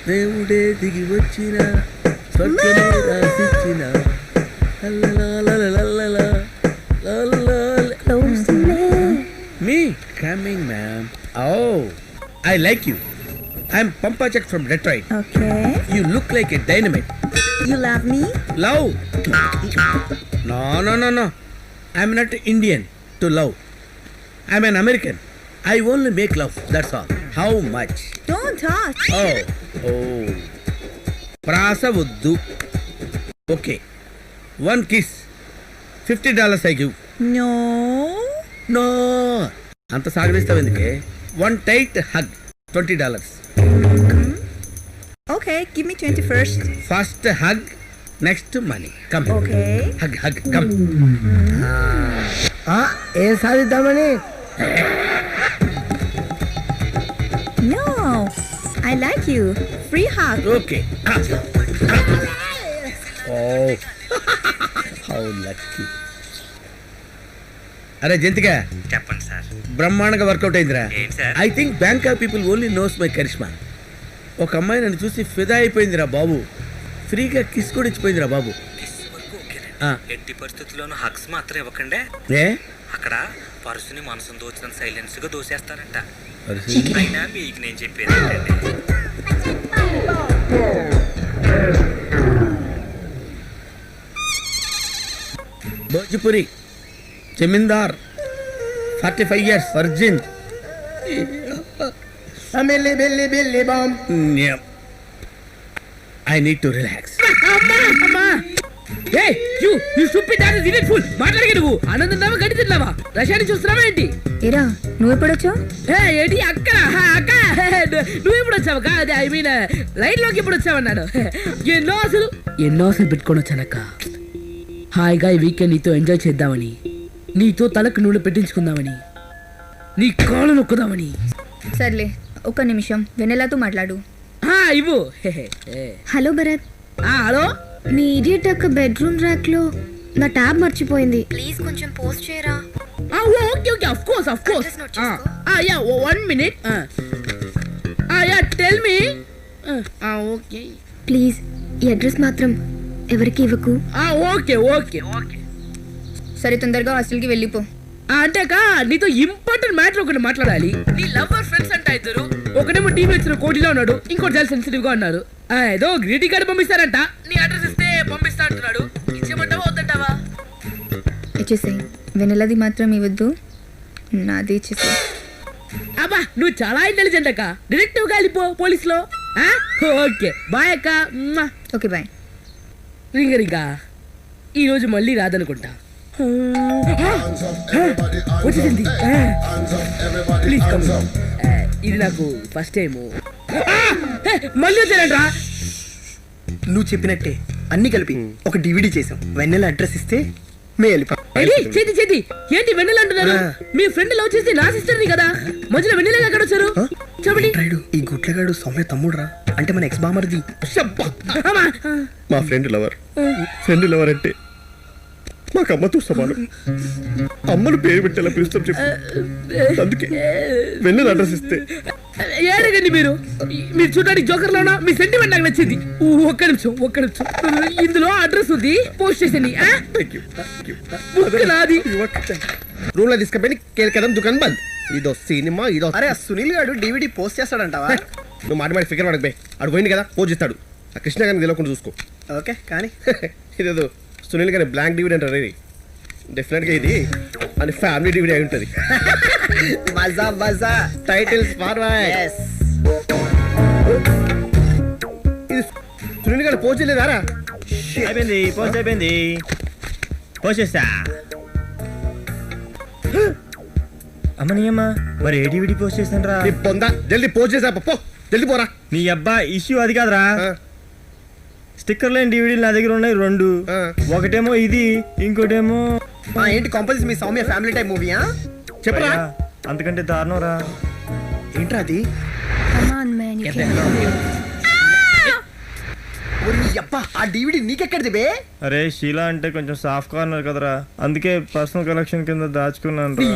దేవుడే దిగి వచ్చిన స్వర్గమే రాసిచ్చిన మీ coming ma'am. Oh, I like you. I'm Pampachak from Detroit. Okay. You look like a dynamite. You love me? Love? No. I'm not Indian to love. I'm an American. I only make love. That's all. How much? Don't touch. Oh. Prasa vuddu. Okay. One kiss. $50 I give. No. అంత సాగరిస్తావు ఎందుకే? One tight hug. $20. Okay, give me 20 first. First hug, next money. Come. Okay. Hug. Come. ఏం సాధిద్దామని? No, I like you. Free hug. Okay. Oh. How lucky. అరే జంతిక, చెప్పండి sir. బ్రహ్మాండంగా workout అయిందిరా. ఏంటి సార్? I think Bangkok people only knows my Karishma. ఒక అమ్మాయి నన్ను చూసి ఫిదా అయిపోయిందిరా బాబు. ఫ్రీగా కిస్ కూడా ఇచ్చిపోయిందిరా బాబు. ఎట్టి పరిస్థితుల్లోనూ హగ్స్ మాత్రం ఇవ్వకండి. ఏ అక్కడ పర్సుని మనసును దోచిన సైలెన్స్ గా దోసేస్తారంట. అయినా మీకు నేను చెప్పేది ఏంటంటే, భోజ్పురి జమీందార్ 45 years వర్జిన్. బిల్లి balm. I need to relax. అమ్మా. Hey, you stupid dad is idiot fool. మాట్లాడకే నువ్వు. ఆనందందావా గడి తిన్నావా? రష్యాని చూస్తున్నావా ఏంటి? ఏరా, నువ్వు ఎప్పుడు వచ్చావు? ఏంటి అక్క? నువ్వు ఎప్పుడు వచ్చావు? కాదు, ఐ మీన్ లైన్ లోకి ఎప్పుడు వచ్చావన్నాడు. ఎన్నో అసలు పెట్టుకొని వచ్చానక్క. హాయిగా ఈ వీకెండ్ నీతో ఎంజాయ్ చేద్దామని, నీతో తలకు నూనె పెట్టించుకుందామని, నీ కాళ్ళు నొక్కుదామని. సర్లే, ఒక్క నిమిషం వెన్నెలాతో మాట్లాడు. ఇవ్వు. Hello Bharat, hello. మీ ఇడియట్ యొక్క బెడ్రూమ్ ర్యాక్ లో నా ట్యాబ్ మర్చిపోయింది. ప్లీజ్ కొంచెం పోస్ట్ చేయరా. Okay, of course. Address note చేసుకో. Yeah, 1 minute. Yeah, tell me. Okay. Please ఈ అడ్రస్ మాత్రం ఎవరికి ఇవ్వకు. ఓకే. సరే, తొందరగా హాస్టల్కి వెళ్ళిపో. అంటేక నీతో ఇంపార్టెంట్ మ్యాటర్ ఒకటి మాట్లాడాలి. నీ లవర్ ఫ్రెండ్స్ అంట ఇద్దరు. ఒకటేమో టీవీ వచ్చిన కోటిలో ఉన్నాడు, ఇంకోటి చాలా సెన్సిటివ్ గా ఉన్నారు. ఏదో గ్రీటింగ్ కార్డు పంపిస్తారంట. నీ అడ్రస్ ఇస్తే పంపిస్తా అంటున్నాడు. ఇచ్చేమంటావా వద్దంటావా? ఇచ్చేసేయి. వెన్నెలది మాత్రం ఇవ్వద్దు, నాది ఇచ్చేసేయి. అబ్బా, నువ్వు చాలా ఇంటెలిజెంట్ అక్క. డిటెక్టివ్ గా వెళ్ళిపో పోలీసులో. ఓకే, బాయ్ అక్క. Okay, bye. రింగ ఈ రోజు మళ్ళీ రాదనుకుంటా. వచ్చింది. Please come. ఇది నాకు ఫస్ట్ టైం. మళ్ళీ వచ్చారంట్రా. నువ్వు చెప్పినట్టే అన్ని కలిపి ఒక డివిడీ చేసాం. వెన్నెల అడ్రస్ ఇస్తే చేతి ఏంటి వెన్నెల అంటున్నారు? మీ ఫ్రెండ్ లవ్ చేసి నా సిస్టర్ని కదా. మధ్యలో వెన్నెల ఎక్కడ వచ్చారు? చెప్పండి. ఈ గుట్లగాడు సౌమ్య తమ్ముడురా, అంటే మన ఎక్స్ బామర్ది. మా ఫ్రెండ్ లవర్ అంటే మాకు అమ్మతో సమానం. అమ్మను పేరు పెట్టేలా పిలుస్తాం చెప్పు. అందుకే వెన్నెల అడ్రస్ ఇస్తే ఏడగండి మీరు చూడడానికి జోకర్లోనా మీ సెంటిమెంట్ నాకు నచ్చింది. ఒక్క నిమిషం ఇందులో అడ్రస్ ఉంది, పోస్ట్ చేసేయండి. నాది రూమ్ లో తీసుకుపోయి కేల్కదం దుకాణం బంద్. ఇదో సినిమా ఇదో. అరే సునీల్ గారు DVD పోస్ట్ చేస్తాడంటావా? నువ్వు మాట ఫిగర్ పడక బే. అడు పోయింది కదా, పోజ్ చేస్తాడు. ఆ కృష్ణ గారిని తెలియకుండా చూసుకో. ఓకే కానీ ఇదేదో సునీల్ గారి బ్లాంక్ DVD అంటారు. ఇది డెఫినెట్గా ఇది అని ఫ్యామిలీ DVD అయి ఉంటుంది. మజా మజా టైటిల్స్ ఇది సునీల్ గారు పోజ్ చేయలేదారా? అయిపోయింది, పోస్ట్ అయిపోయింది. పోస్ట్ చేస్తా. అమ్మని అమ్మ, మరి ఏ DVD పోస్ట్ చేస్తాను రా? నీ పొందా జల్దీ పోజ్ చేసా పో, జల్దీ పోరా. నీ అబ్బా ఇష్యూ అది కాదురా. స్టిక్కర్ లేని DVDలు నా దగ్గర ఉన్నాయి 2. ఒకటేమో ఇది, ఇంకోటేమో ఏంటి కాంపోజిట్ మీ సౌమ్య ఫ్యామిలీ టైప్ మూవీయా? చెప్పరా. అంతకంటే దారుణం రా. ఏంట్రా అది? ఆ DVD నీకెక్కడిది బే? అరే షీలా అంటే కొంచెం సాఫ్ట్ కార్నర్ కదరా, అందుకే పర్సనల్ కలెక్షన్ కింద దాచుకున్నాను రా.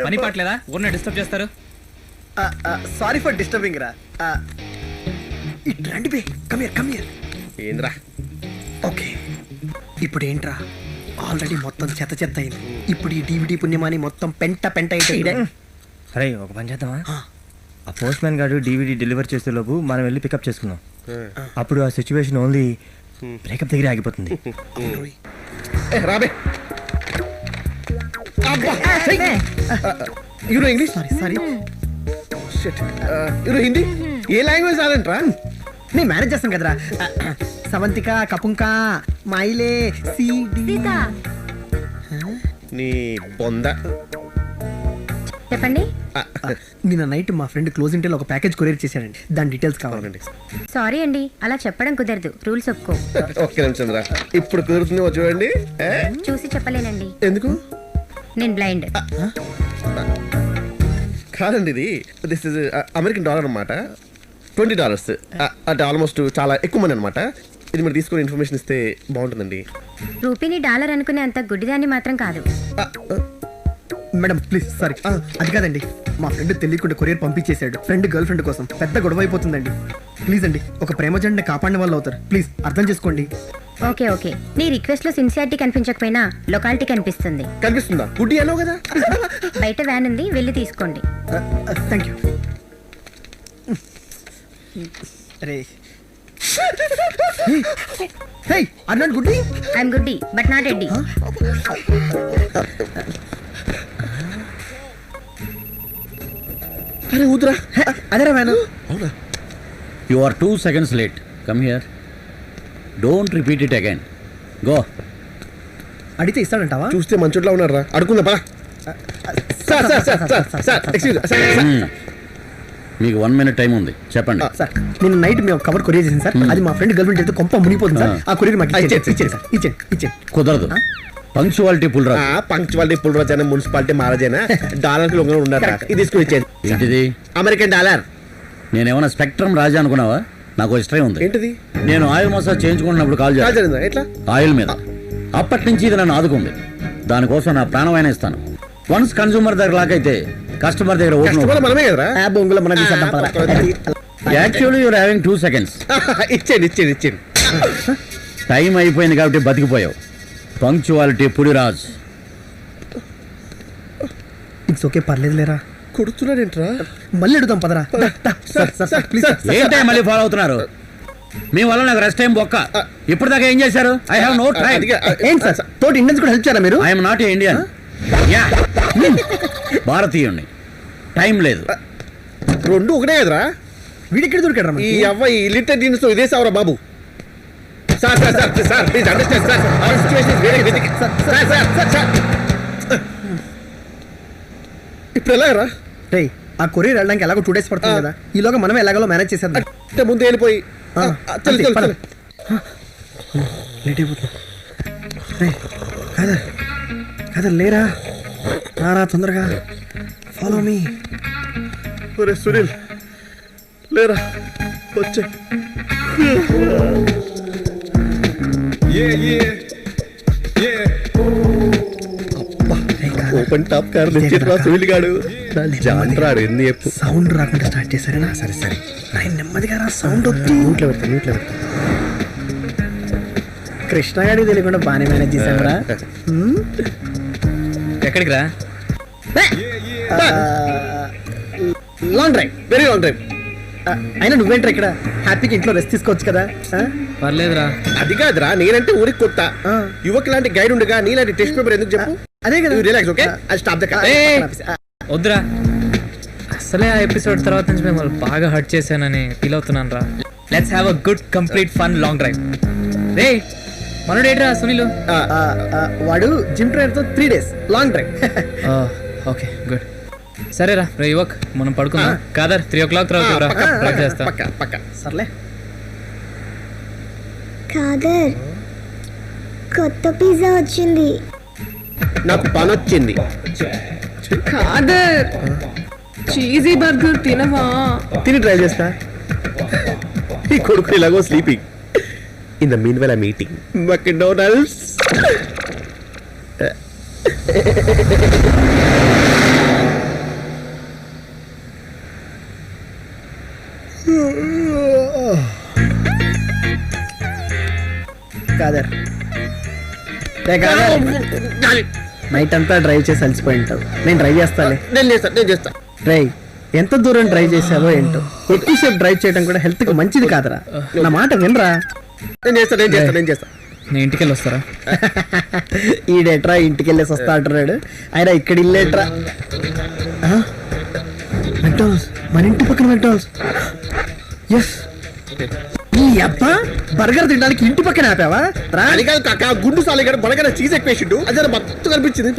పని పాటలేదా? ఊరిని డిస్టర్బ్ చేస్తారు. సారీ ఫర్ డిస్టర్బింగ్ రా. ఇట్లాంటి బే కమియర్ ఏంద్రా? ఓకే ఇప్పుడు ఏంట్రా, ఆల్రెడీ మొత్తం చెత్త అయింది. ఇప్పుడు ఈ DVD పుణ్యమాని మొత్తం పెంట అయితే. అరే ఒక పని చేద్దామా? ఆ పోస్ట్ మ్యాన్ గారు DVD డెలివర్ చేసే లోపు మనం వెళ్ళి పికప్ చేసుకున్నాం. అప్పుడు ఆ సిచ్యువేషన్ ఓన్లీ బ్రేకప్ దగ్గర ఆగిపోతుంది. రాబే యూరో ఇంగ్లీష్ సారీ యూరో హిందీ ఏ లాంగ్వేజ్ రాదంట్రా? నేను మేనేజ్ చేస్తాను కదరా. సవంతిక కపుంక మైలే సీత. నీ బొంద. చెప్పండి. నిన్న నైట్ మా ఫ్రెండ్ క్లోజ్ ఇంటిలో ఒక ప్యాకేజ్ కొరియర్ చేశాడండి, దాని డీటెయిల్స్ కావాలండి. సారీ అండి, అలా చెప్పడం కుదరదు, రూల్స్ ఒప్పుకో. ఓకే నిమిషం రా, ఇప్పుడు కుదురుతుంది చూడండి. చూసి చెప్పలేనండి. ఎందుకు? నేను బ్లైండ్. కాదండి, ఇది దిస్ ఇస్ అమెరికన్ డాలర్ అనమాట. $20 అంటే ఆల్మోస్ట్ చాలా ఎక్కువ మనీ అనమాట. ఇది మీరు తీసుకుని ఇన్ఫర్మేషన్ ఇస్తే బాగుంటుందండి. రూపీని డాలర్ అనుకునే అంత గుడ్డిదాన్ని మాత్రం కాదు. Madam please sorry. అది కాదండి, మా ఫ్రెండ్ తెలియకుండా కొరియర్ పంపించేశాడు ఫ్రెండ్ గర్ల్ ఫ్రెండ్ కోసం. పెద్ద గొడవ అయిపోతుందండి. ప్లీజ్ అండి, ఒక ప్రేమ జంటని కాపాడిన వాళ్ళు అవుతారు. ప్లీజ్ అర్థం చేసుకోండి. ఓకే నీ రిక్వెస్ట్ లో సిన్సియారిటీ కనిపించకపోయినా లొకాలిటీ కనిపిస్తుంది. కనిపిస్తుందా? గుడ్డి అన్నావు కదా. బయట వ్యాన్ ఉంది, వెళ్ళి తీసుకోండి. Thank you. అరే హే ఆర్ నాట్ గుడ్డి. ఐఎమ్ గుడ్డి బట్ నాట్ ఎడ్డి. అరే ఊదురా. అదేరా van. You are 2 seconds late. Come here. Don't repeat it again. Go. అడిగితే ఇస్తాడంటావా? చూస్తే మంచోట్లా ఉన్నాడు రా, అడుకుందా పా. మీకు 1 minute టైం ఉంది, చెప్పండి. సార్ నేను నైట్ మేము కవర్ కొరియర్ చేసింది సార్. అది మా ఫ్రెండ్ గర్ల్ ఫ్రెండ్ అయితే కొంప మునిగిపోతుంది సార్. ఆ కొరియర్ మాకు ఇచ్చేయండి. కుదరదు. పంక్చువాలిటీ పుల్రా. పంక్చువాలిటీ పుల్రాజైనా మున్సిపాలిటీ మహారాజైనా డాలర్ లొంగ ఉన్నారు. ఇది తీసుకుని ఇచ్చేది. ఏంటిది? American dollar. నేనేమన్నా స్పెక్ట్రమ్ రాజా అనుకున్నావా? నాకు హిస్టరీ ఉంది. ఏంటిది? నేను ఆయిల్ మసాజ్ చేయించుకున్నప్పుడు కాల్ చేయాలి. ఎట్లా? ఆయిల్ మీద. అప్పటి నుంచి ఇది నన్ను ఆదుకుంది. దానికోసం నా ప్రాణమైనా ఇస్తాను. వన్స్ కన్సూమర్ దగ్గర లాకైతే కస్టమర్ దగ్గర మనమే కదరా. Actually you're having 2 seconds. ఇచ్చేయండి. టైం అయిపోయింది కాబట్టి బతికిపోయావు. పంక్చువాలిటీ పుడిరాజ్. ఇట్స్ ఓకే, పర్లేదు లేరా. కొడుతున్నాడేంట్రా? మళ్ళీ అడుగుతాం పదరా. ఏంటో మళ్ళీ ఫాలో అవుతున్నారు? మీ వల్ల నాకు రెస్ట్ టైం బొక్క. ఇప్పుడు దాకా ఏం చేశారు? I have no time. ఏంటి సార్ తోటి ఇండియన్స్ కూడా హెల్ప్ చేయాలా మీరు? I'm not a Indian. భారతీయుణ్ణి. టైం లేదు. రెండు ఒకటే కదరా. వీడిక్కడ దొరికాడు రా. ఈ అవ్వాయి లిటర్ దీనితో ఇదే సావరా బాబు. Sir please understand sir. Our situation is very critical. Sir ఇప్పుడు ఎలాగరా? రేయ్ ఆ కొరియర్ వెళ్ళడానికి ఎలాగో 2 days పడుతుంది కదా, ఈలోగా మనమే ఎలాగో మేనేజ్ చేసేద్దాం. ముందు వెళ్ళిపోయి లేట్ అయిపోతుంది. కదా లేరా, రారా తొందరగా. Follow me. ఒరే సునీల్ లేరా, వచ్చే. ఓపెన్ టాప్ కార్ తెచ్చిరా సువిలిగాడు జాంట్రాడు ఎన్ని చెప్పు సౌండ్ రాకుండా స్టార్ట్ చేశారా? సరే సరే నెమ్మదిగా రా, సౌండ్ వద్దు. నోట్లో పెడతా కృష్ణ గారికి తెలియకుండా బాగానే మేనేజ్ చేశారా? ఎక్కడికి రా? Long drive, very long drive. అయినా నువ్వేంట్రా ఇక్కడ? హ్యాపీగా ఇంట్లో రెస్ట్ తీసుకోవచ్చు కదా. పర్లేదురా. అది కాదురా, నేనంటే ఊరికి కొత్త. యువక్ లాంటి గైడ్ ఉండగా నీలాంటి టెస్ట్ పేపర్ ఎందుకు చెప్పు? అదే కదా. Relax, okay? Stop the car. వద్దురా, అసలే ఆ ఎపిసోడ్ తర్వాత నుంచి మిమ్మల్ని బాగా హర్ట్ చేశానని ఫీల్ అవుతున్నాను రా. Let's have a good complete fun long drive. రే మనోడు ఏంట్రా సునీలు? వాడు జిమ్ ట్రైనర్ తో 3 days long drive. Okay good. సరేరా రే యువక్, మనం పడుకుందాం. కాదర్ 3 o'clock తర్వాత డ్రైవ్ చేస్తా. పక్క సర్లే. కాదర్, కొత్త పిజ్జా వచ్చింది. నాకు పని వచ్చింది. కాదర్, చీజీ బర్గర్ తినవా? తిని ట్రై చేస్తా. ఈ కొడుకు ఇలాగో sleeping. In the mean well I meeting McDonald's. కాదర్, నైట్ అంతా డ్రైవ్ చేసి అలసిపోయి ఉంటావు. నేను డ్రైవ్ చేస్తాలే. నేను చేస్తా. డ్రైవ్ ఎంత దూరం డ్రైవ్ చేసావో ఏంటో. ఎక్కువసేపు డ్రైవ్ చేయడం కూడా హెల్త్ కి మంచిది కాదురా. నా మాట వినరా. నేను చేస్తా. నేను ఇంటికి వెళ్ళి వస్తారా? ఈడేట్రా ఇంటికి వెళ్ళేసి వస్తా అంటున్నాడు. ఆయన ఇక్కడ ఇల్లేట్రా. మెక్డానల్డ్స్, మన ఇంటి పక్కన మెక్డానల్డ్స్. ఎస్, ఈ అబ్బా బర్గర్ తినడానికి ఇంటి పక్కన ఆపావా? అది కాదు కాక, గుండు సాలిగాడు బడగన చీజ్ ఎక్కువేసిండు. అదే మత్తు కనిపించింది.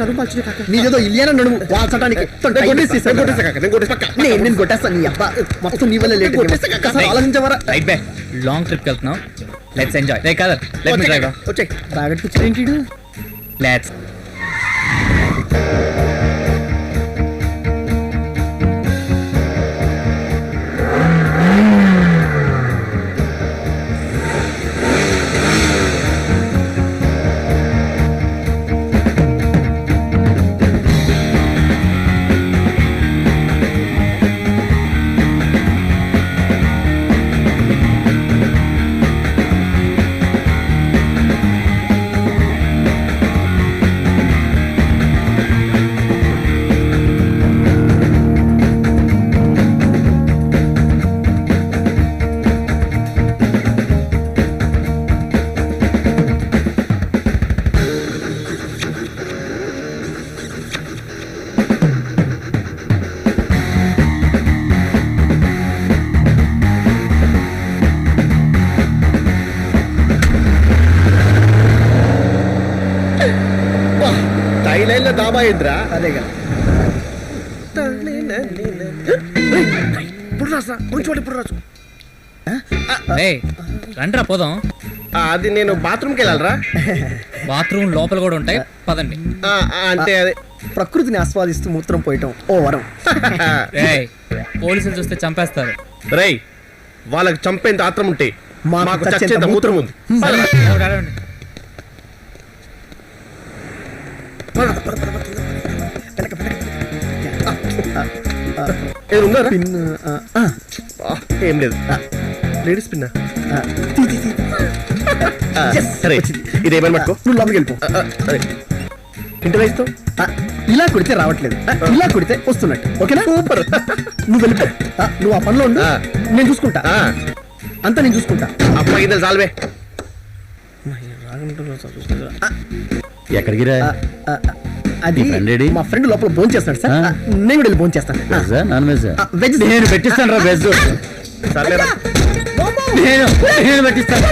నీదేదో ఇల్లియానా నడుము వాల్చడానికి. నేను కొట్టేస్తాను. నీ అబ్బా మొత్తం నీ వల్ల లేట్. ఆలోచించవరా? రైట్ బే, లాంగ్ ట్రిప్ కి వెళ్తున్నాం. Let's enjoy. రే కాదర్, లెట్ మీ డ్రైవ్. వచ్చే తాగట్టు కూర్చొని ఏంటి? లెట్స్. థైలాండ్ లో దాబా ఏంద్రా? అదే కదా. ఇప్పుడు రాసు. రండ్రా పోదాం. అది నేను బాత్రూమ్కి వెళ్ళాలరా. బాత్రూమ్ లోపల కూడా ఉంటాయి, పదండి. అంటే అదే ప్రకృతిని ఆస్వాదిస్తూ మూత్రం పోయటం ఓ వరం. పోలీసులు చూస్తే చంపేస్తారు. రేయ్, వాళ్ళకి చంపేంత ఆత్రం ఉంటే మాకు చచ్చేంత మూత్రం ఉంది. ఏం లేదు, లేడీస్ పిన్న. సరే, ఇదేమని పట్టుకో. నువ్వు లోపలికి వెళ్ళిపో. ఇంటి వేస్తావు. ఇలా కొడితే రావట్లేదు, ఇలా కొడితే వస్తున్నట్టు. ఓకేనా? సూపర్. నువ్వు వెళ్ళిపో. నువ్వు ఆ పనిలో ఉండు, నేను చూసుకుంటా. అంతా నేను చూసుకుంటా. అమ్మ ఇద్దరు చాలువే. ఎక్కడికి రా? అది మా ఫ్రెండ్ లోపల భోజనం చేస్తాడు సార్. నేను కూడా వెళ్ళి భోజనం చేస్తాను. నాన్ వెజ్ వెజ్ నేను పెట్టిస్తాను రా. వెజ్ నేను పెట్టిస్తాను.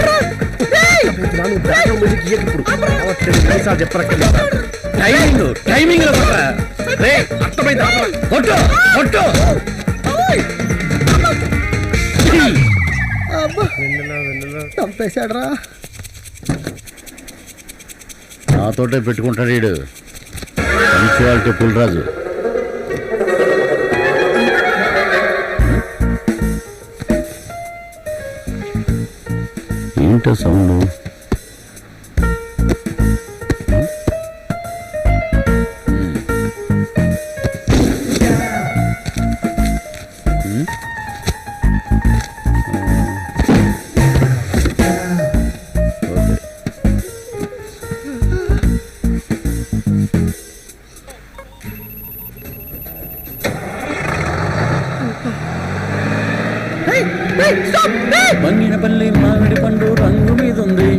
టైమింగ్ చంపేశాడు రా. నాతోటే పెట్టుకుంటాడు వీడు. పంచువాలిటీ పుల్రాజు. ఏంటో సౌండ్? మామిడి పండు రంగు మీద ఉంది.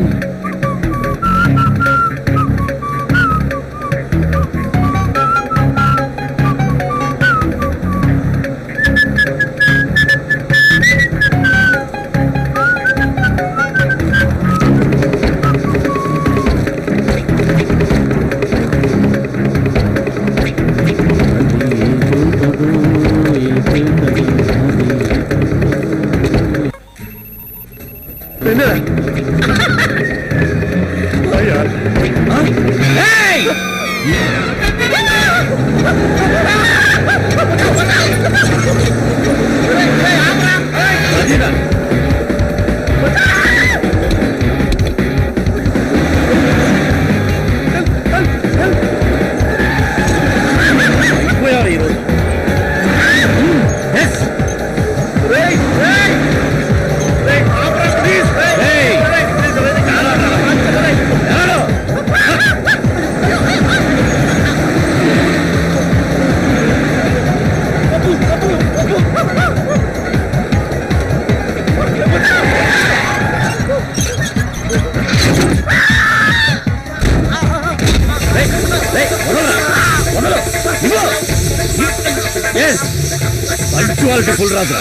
పంక్చువాలిటీ ఫుల్ రాజా.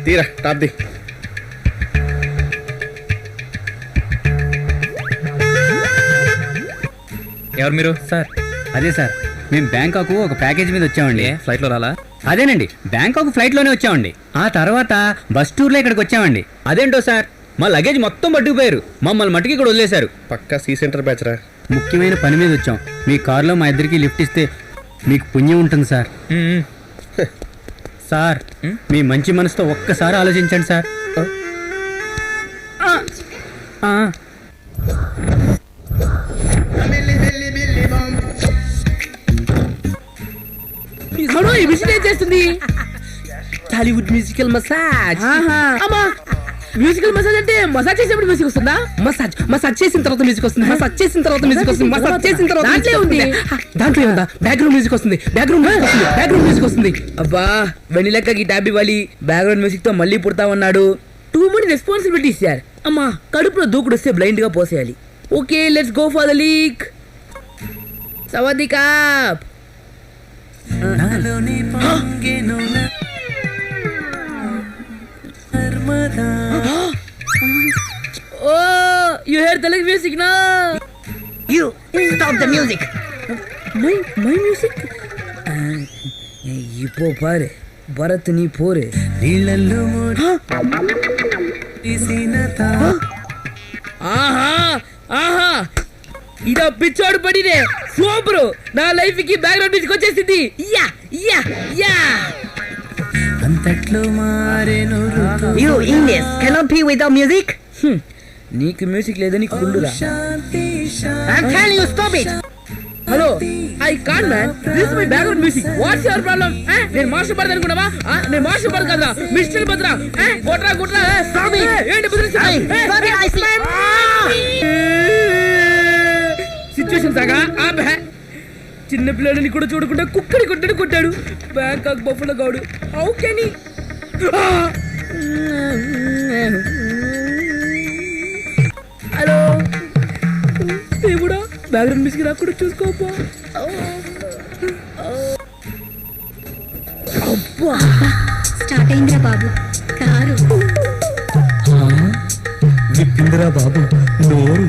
తీరా టాప్ ది. ఎవరు మీరు? సార్ అదే సార్, మేము బ్యాంకాక్ ఒక ప్యాకేజ్ మీద వచ్చామండి. ఫ్లైట్లో రాలా? అదేనండి, బ్యాంకాక్ ఫ్లైట్ లోనే వచ్చామండి. ఆ తర్వాత బస్ టూర్ లో ఇక్కడికి వచ్చామండి. అదేంటో సార్, మా లగేజ్ మొత్తం పట్టుకుపోయారు, మమ్మల్ని మట్టుకి ఇక్కడ వదిలేశారు. పక్కా సి సెంటర్ బ్యాచ్ రా. ముఖ్యమైన పని మీద వచ్చాం. మీ కారులో మా ఇద్దరికి లిఫ్ట్ ఇస్తే మీకు పుణ్యం ఉంటుంది సార్. సార్, మీ మంచి మనసుతో ఒక్కసారి ఆలోచించండి సార్. ఈ మిషన్ ఏం చేస్తుంది? Tollywood musical massage. అమ్మా, మ్యూజికల్ మసాజ్ అంటే మసాజ్ చేసేప్పుడు మ్యూజిక్ వస్తుందా? మసాజ్ మసాజ్ చేసిన తర్వాత మ్యూజిక్ వస్తుంది. మసాజ్ చేసిన తర్వాత మ్యూజిక్ వస్తుంది. మసాజ్ చేసిన తర్వాత దాంట్లో ఉంది. దాంట్లో ఉందా? బ్యాక్గ్రౌండ్ మ్యూజిక్ వస్తుంది. బ్యాక్గ్రౌండ్ మ్యూజిక్ వస్తుంది. బ్యాక్గ్రౌండ్ మ్యూజిక్ వస్తుంది. అబ్బా, వెన్నెలక్కకి ట్యాబ్ ఇవ్వాలి, బ్యాక్గ్రౌండ్ మ్యూజిక్ తో మళ్ళీ పుడతామన్నాడు. Too many responsibilities sir. అమ్మా, కడుపులో దూకుడు వస్తే బ్లైండ్ గా పోసేయాలి. Okay, let's go for the leak. సవాదికాప్. Oh, you hear Telugu music now? You stop the music. My music? இப்போ பாரு, பரத் நீ போரு. ఆహా ఆహా, ఇదో పిచ్చోడు పడినే సూపర్. నా లైఫ్ కి బ్యాక్గ్రౌండ్ మ్యూజిక్ వచ్చేసింది. Yeah yeah yeah. అంతట్లో మారేను. You English cannot be without music. నీకు మ్యూజిక్ లేదని కుళ్ళురా. I'm telling you, stop it. హలో, I can't man, this is my background music. What's your problem? నేను మాస్టర్ బర్ద్ అనుకున్నావా? నేను మాస్టర్ బర్ద్ కదా, మిస్టర్ బద్రా. గుట్రా గుట్రా. Stop it. ఏంటి బుద్ధిస్తావు? సిచ్యువేషన్ సాగా ఆప్ హై. చిన్న పిల్లలని కూడా చూడకుండా కుక్కడి కొట్టడు కొట్టాడు బ్యాంకాక్ బఫెలో గాడు. How can he? హలో దేవుడా, బ్యాక్గ్రౌండ్ మ్యూజిక్ నాకు కూడా చూసుకోపో. అబ్బా, స్టార్ట్ అయిందిరా బాబు కారు. విప్పిందిరా బాబు నోరు.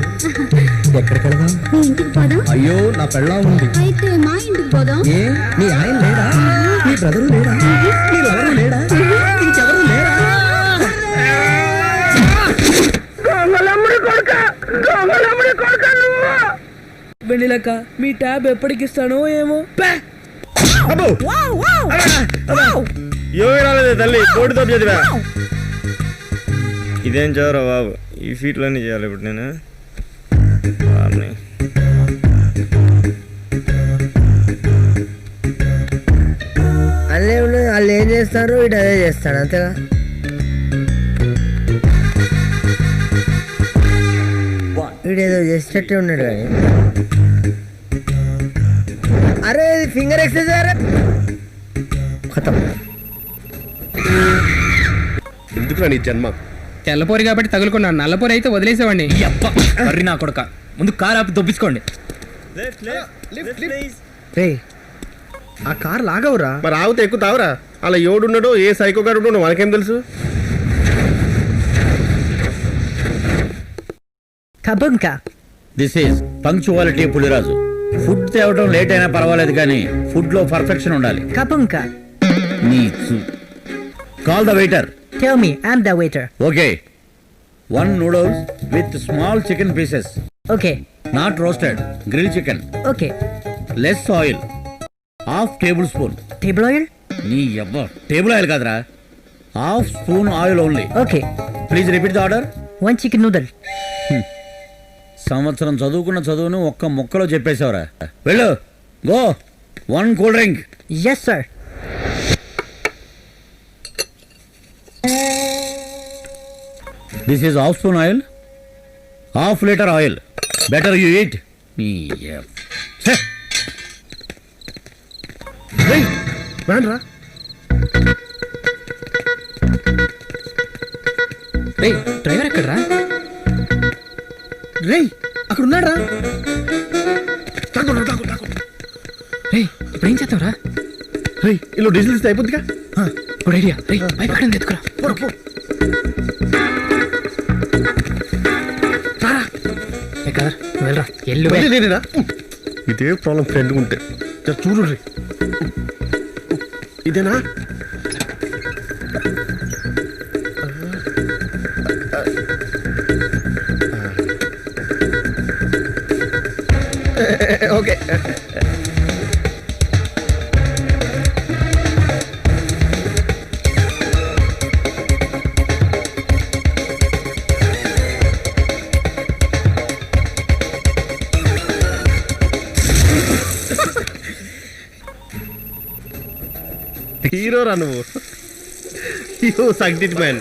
ఎక్కడికి వెళదాం? మీ ఇంటికి పోదాం. అయ్యో నా పెళ్ళా ఉంది. అయితే మా ఇంటికి పోదాం. ఏ నీ ఆయన లేడా? నీ బ్రదరు లేడా? నీ లవరు లేడా? ఇంకెవరు లేరా? వెన్నెలక్క మీ ట్యాబ్ ఎప్పటికి ఇస్తానో ఏమో. తల్లి కోటితో చదివా. ఇదేం చదవరా బాబు, ఈ ఫీట్లన్నీ చేయాలి ఇప్పుడు నేను. అల్లే ఉన్నది, వాళ్ళు ఏం చేస్తారు ఇటు అదే చేస్తాడు అంతేగా. వీడేదో చేసేటట్టే ఉన్నాడు కానీ. అరే ఇది ఫింగర్ ఎక్సర్సైజ్ ఖతం. ఎందుకు నీ జన్మ? తెల్లపోరి కాబట్టి తగులుకున్నాను, నల్లపోరి అయితే వదిలేసేవాడిని. మర్రి నా కొడుక, ముందు కారు ఆపి దొబ్బించుకోండి. రే ఆ కార్ లాగవురా. మరి ఆగితే ఎక్కుతావురా? అలా ఎవడున్నాడో ఏ సైకో గారు ఉన్నాడో మనకేం తెలుసు? కబంకా. This is punctuality Puliraju. Food తేవడం లేట్ అయినా పర్వాలేదు కానీ ఫుడ్ లో పర్ఫెక్షన్ ఉండాలి. కబంకా. Call the waiter. Tell me, I'm the waiter. Okay, 1 noodles with small chicken pieces. Okay. Not roasted, grilled chicken. Okay. Less oil. Half tablespoon. Table oil? నీ అబ్బా, table oil కాదురా, half spoon oil only. Okay. Please repeat the order. 1 chicken noodle. సంవత్సరం చదువుకున్న చదువును ఒక్క ముక్కలో చెప్పేశావురా. వెళ్ళు, go. 1 cool drink. Yes sir. This is half spoon oil, half liter oil. Better you eat. వేణరా డ్రైవర్ ఎక్కడరా? రే అక్కడ ఉన్నాడ్రా. రే ఇప్పుడు ఏం చేద్దాంరా? రే ఇలా డీజిల్ ఇస్తే అయిపోద్దిగా. Good idea. రే పైప్ ఎక్కడ ఎత్తుకురా. కదా వెళ్ళరా, ఎల్లు. ఇదే ప్రాబ్లం ఫ్రెండ్ ఉంటే చూడు. రే ఇదేనా? ఓకే. హీరో రా నువ్వు. You succeed man.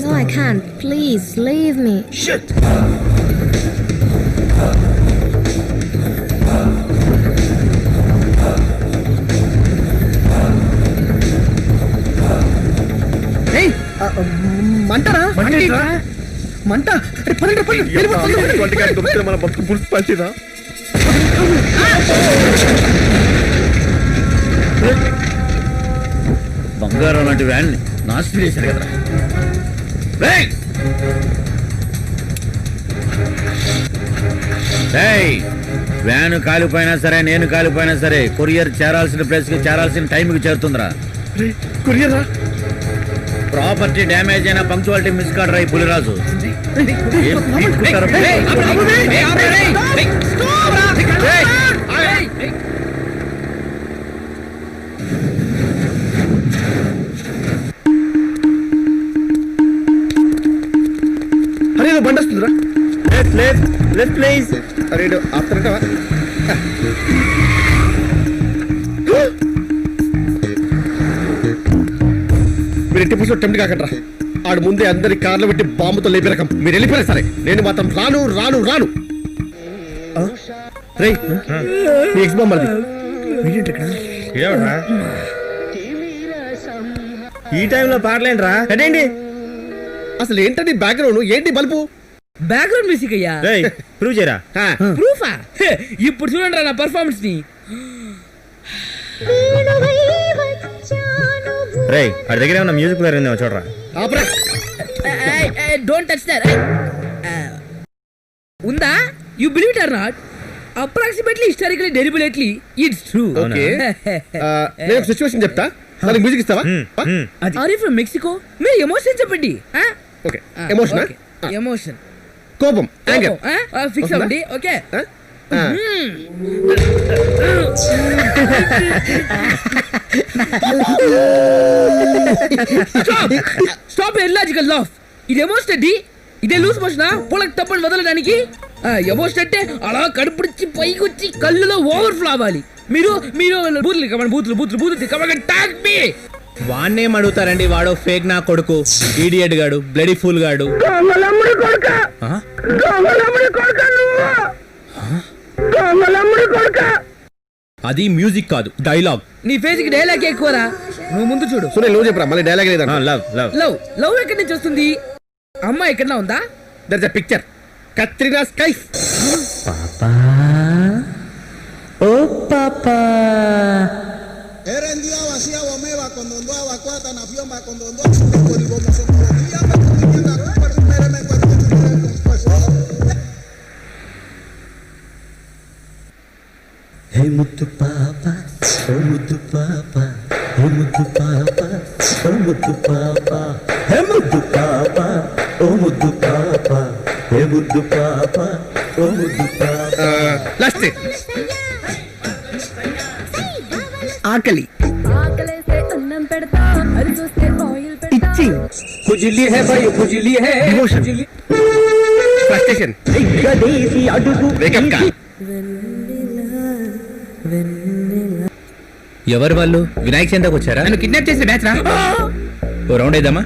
No, I can't. Please leave me. Shit. Hey, మంటరా? మంట. మన బతుకు పులుసు పంచిదా? బంగారం లాంటి వ్యాన్ నాశనం చేశారు కదా. వ్యాన్ కాలిపోయినా సరే, నేను కాలిపోయినా సరే, కొరియర్ చేరాల్సిన ప్లేస్ కి చేరాల్సిన టైంకి చేరుతుందిరా. కొరియరా? ప్రాపర్టీ డ్యామేజ్ అయినా పంక్చువాలిటీ మిస్ కాడరా ఈ పులిరాజు. అరే బండి వస్తుందిరా. ప్లీజ్. అరే ఆపుతారంటావా? మీరు ఎట్టి పురుషులు టెంప్ట్ కాకట్రా. ఆడు ముందే అందరి కార్లు పెట్టి బాంబుతో లేపే రకం. మీరు వెళ్ళిపోయినా సరే నేను మాత్రం రాను. రే నీ ఎక్స్ బాంబ్ అది ఈ టైంలో పాటలేంట్రా? అదేంటి అసలు ఏంటండి బ్యాక్గ్రౌండ్? ఏంటి బల్బు? బ్యాక్గ్రౌండ్ మ్యూజిక్ అయ్యా. ప్రూవ్ చేయరా? ప్రూఫా? ఇప్పుడు చూడండి నా పర్ఫార్మెన్స్ ని. రే వాడి దగ్గర ఏమన్నా మ్యూజిక్ ప్లేయర్ ఉందేమో చూడరా. ఆపరా. Don't touch that. ఉందా? You believe it or not, approximately historically deliberately it's true. Okay నేను సిచువేషన్ చెప్తా, దానికి మ్యూజిక్ ఇస్తావా? Are you from Mexico? మీరు ఎమోషన్ చెప్పండి. ఓకే ఎమోషన్, ఎమోషన్, కోపం, యాంగర్. ఫిక్స్ అవ్వండి. Okay stop illogical laugh. ఇది ఎమోషన్ అండి, ఇదే లూజ్ మోషనా పొలక్ తప్పని వదలడానికి? ఎమోషన్ అంటే అలా కడుపుడిచ్చి పైకి వచ్చి కళ్ళులో ఓవర్ఫ్లో అవ్వాలి. మీరు మీరు బూతులు కమన్ బూతులు బూతులు బూతులు కమన్ టాక్ మీ. వాడినేం అడుగుతారండి, వాడు ఫేక్ నా కొడుకు, ఈడియట్ గాడు, బ్లడీ ఫూల్ గాడు. అది మ్యూజిక్ కాదు, డైలాగ్. నీ ఫేస్ కి డైలాగ్ ఎక్కువరా, నువ్వు ముందు చూడు. సునీల్ నువ్వు చెప్పరా, మళ్ళీ డైలాగ్ లేదా? లవ్ లవ్ లవ్ లవ్ ఎక్కడి నుంచి వస్తుంది? అమ్మ ఎక్కడన్నా ఉందా? There is a picture, Katrina's Kaif. పాపా ఓ పాపా హే ముద్దు పాప, ఓ ముద్దు పాప, హే ముద్దు పాప, ఓ ముద్దు పాప, హే ముద్దు పాప, ఓ ముద్దు పాప, హే ముద్దు పాప, ఓ ముద్దు పాప. లాస్ట్ ఆకలి, ఇచ్చింగ్, కుజిలి హే భయ్ కుజిలి హే, డివోషన్, ఫ్రస్ట్రేషన్, గదేసి అడుగు వేకప్ కాల్. ఎవరు వాళ్ళు? వినాయక చందకు వచ్చారా? నన్ను కిడ్నాప్ చేసిన బ్యాచ్ రా. ఓ రౌండ్ వేద్దామా?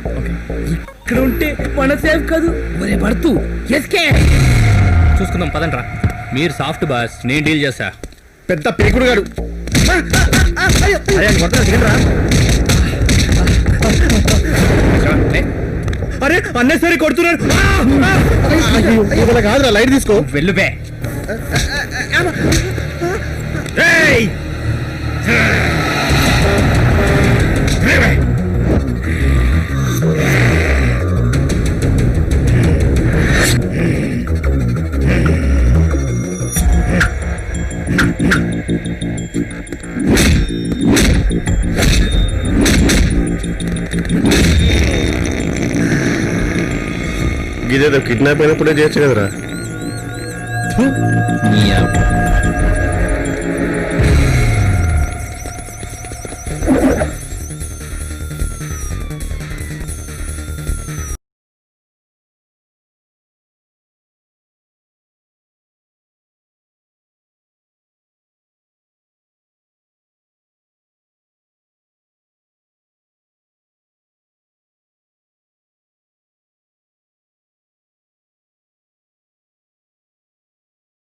ఇక్కడ ఉంటే మన సేఫ్ కాదు. ఒరే భర్తు ఎస్కే చూసుకుందాం పదండ్రా. మీరు సాఫ్ట్ బాస్, నేను డీల్ చేస్తా. పెద్ద పేకుడు గాడు. అరే అన్నెసరి కొడుతున్నారు. కాదురా, లైట్ తీసుకో. వెళ్ళు బే. ఇదేదో కిడ్నాప్ అయినప్పుడే చేయొచ్చు కదరా.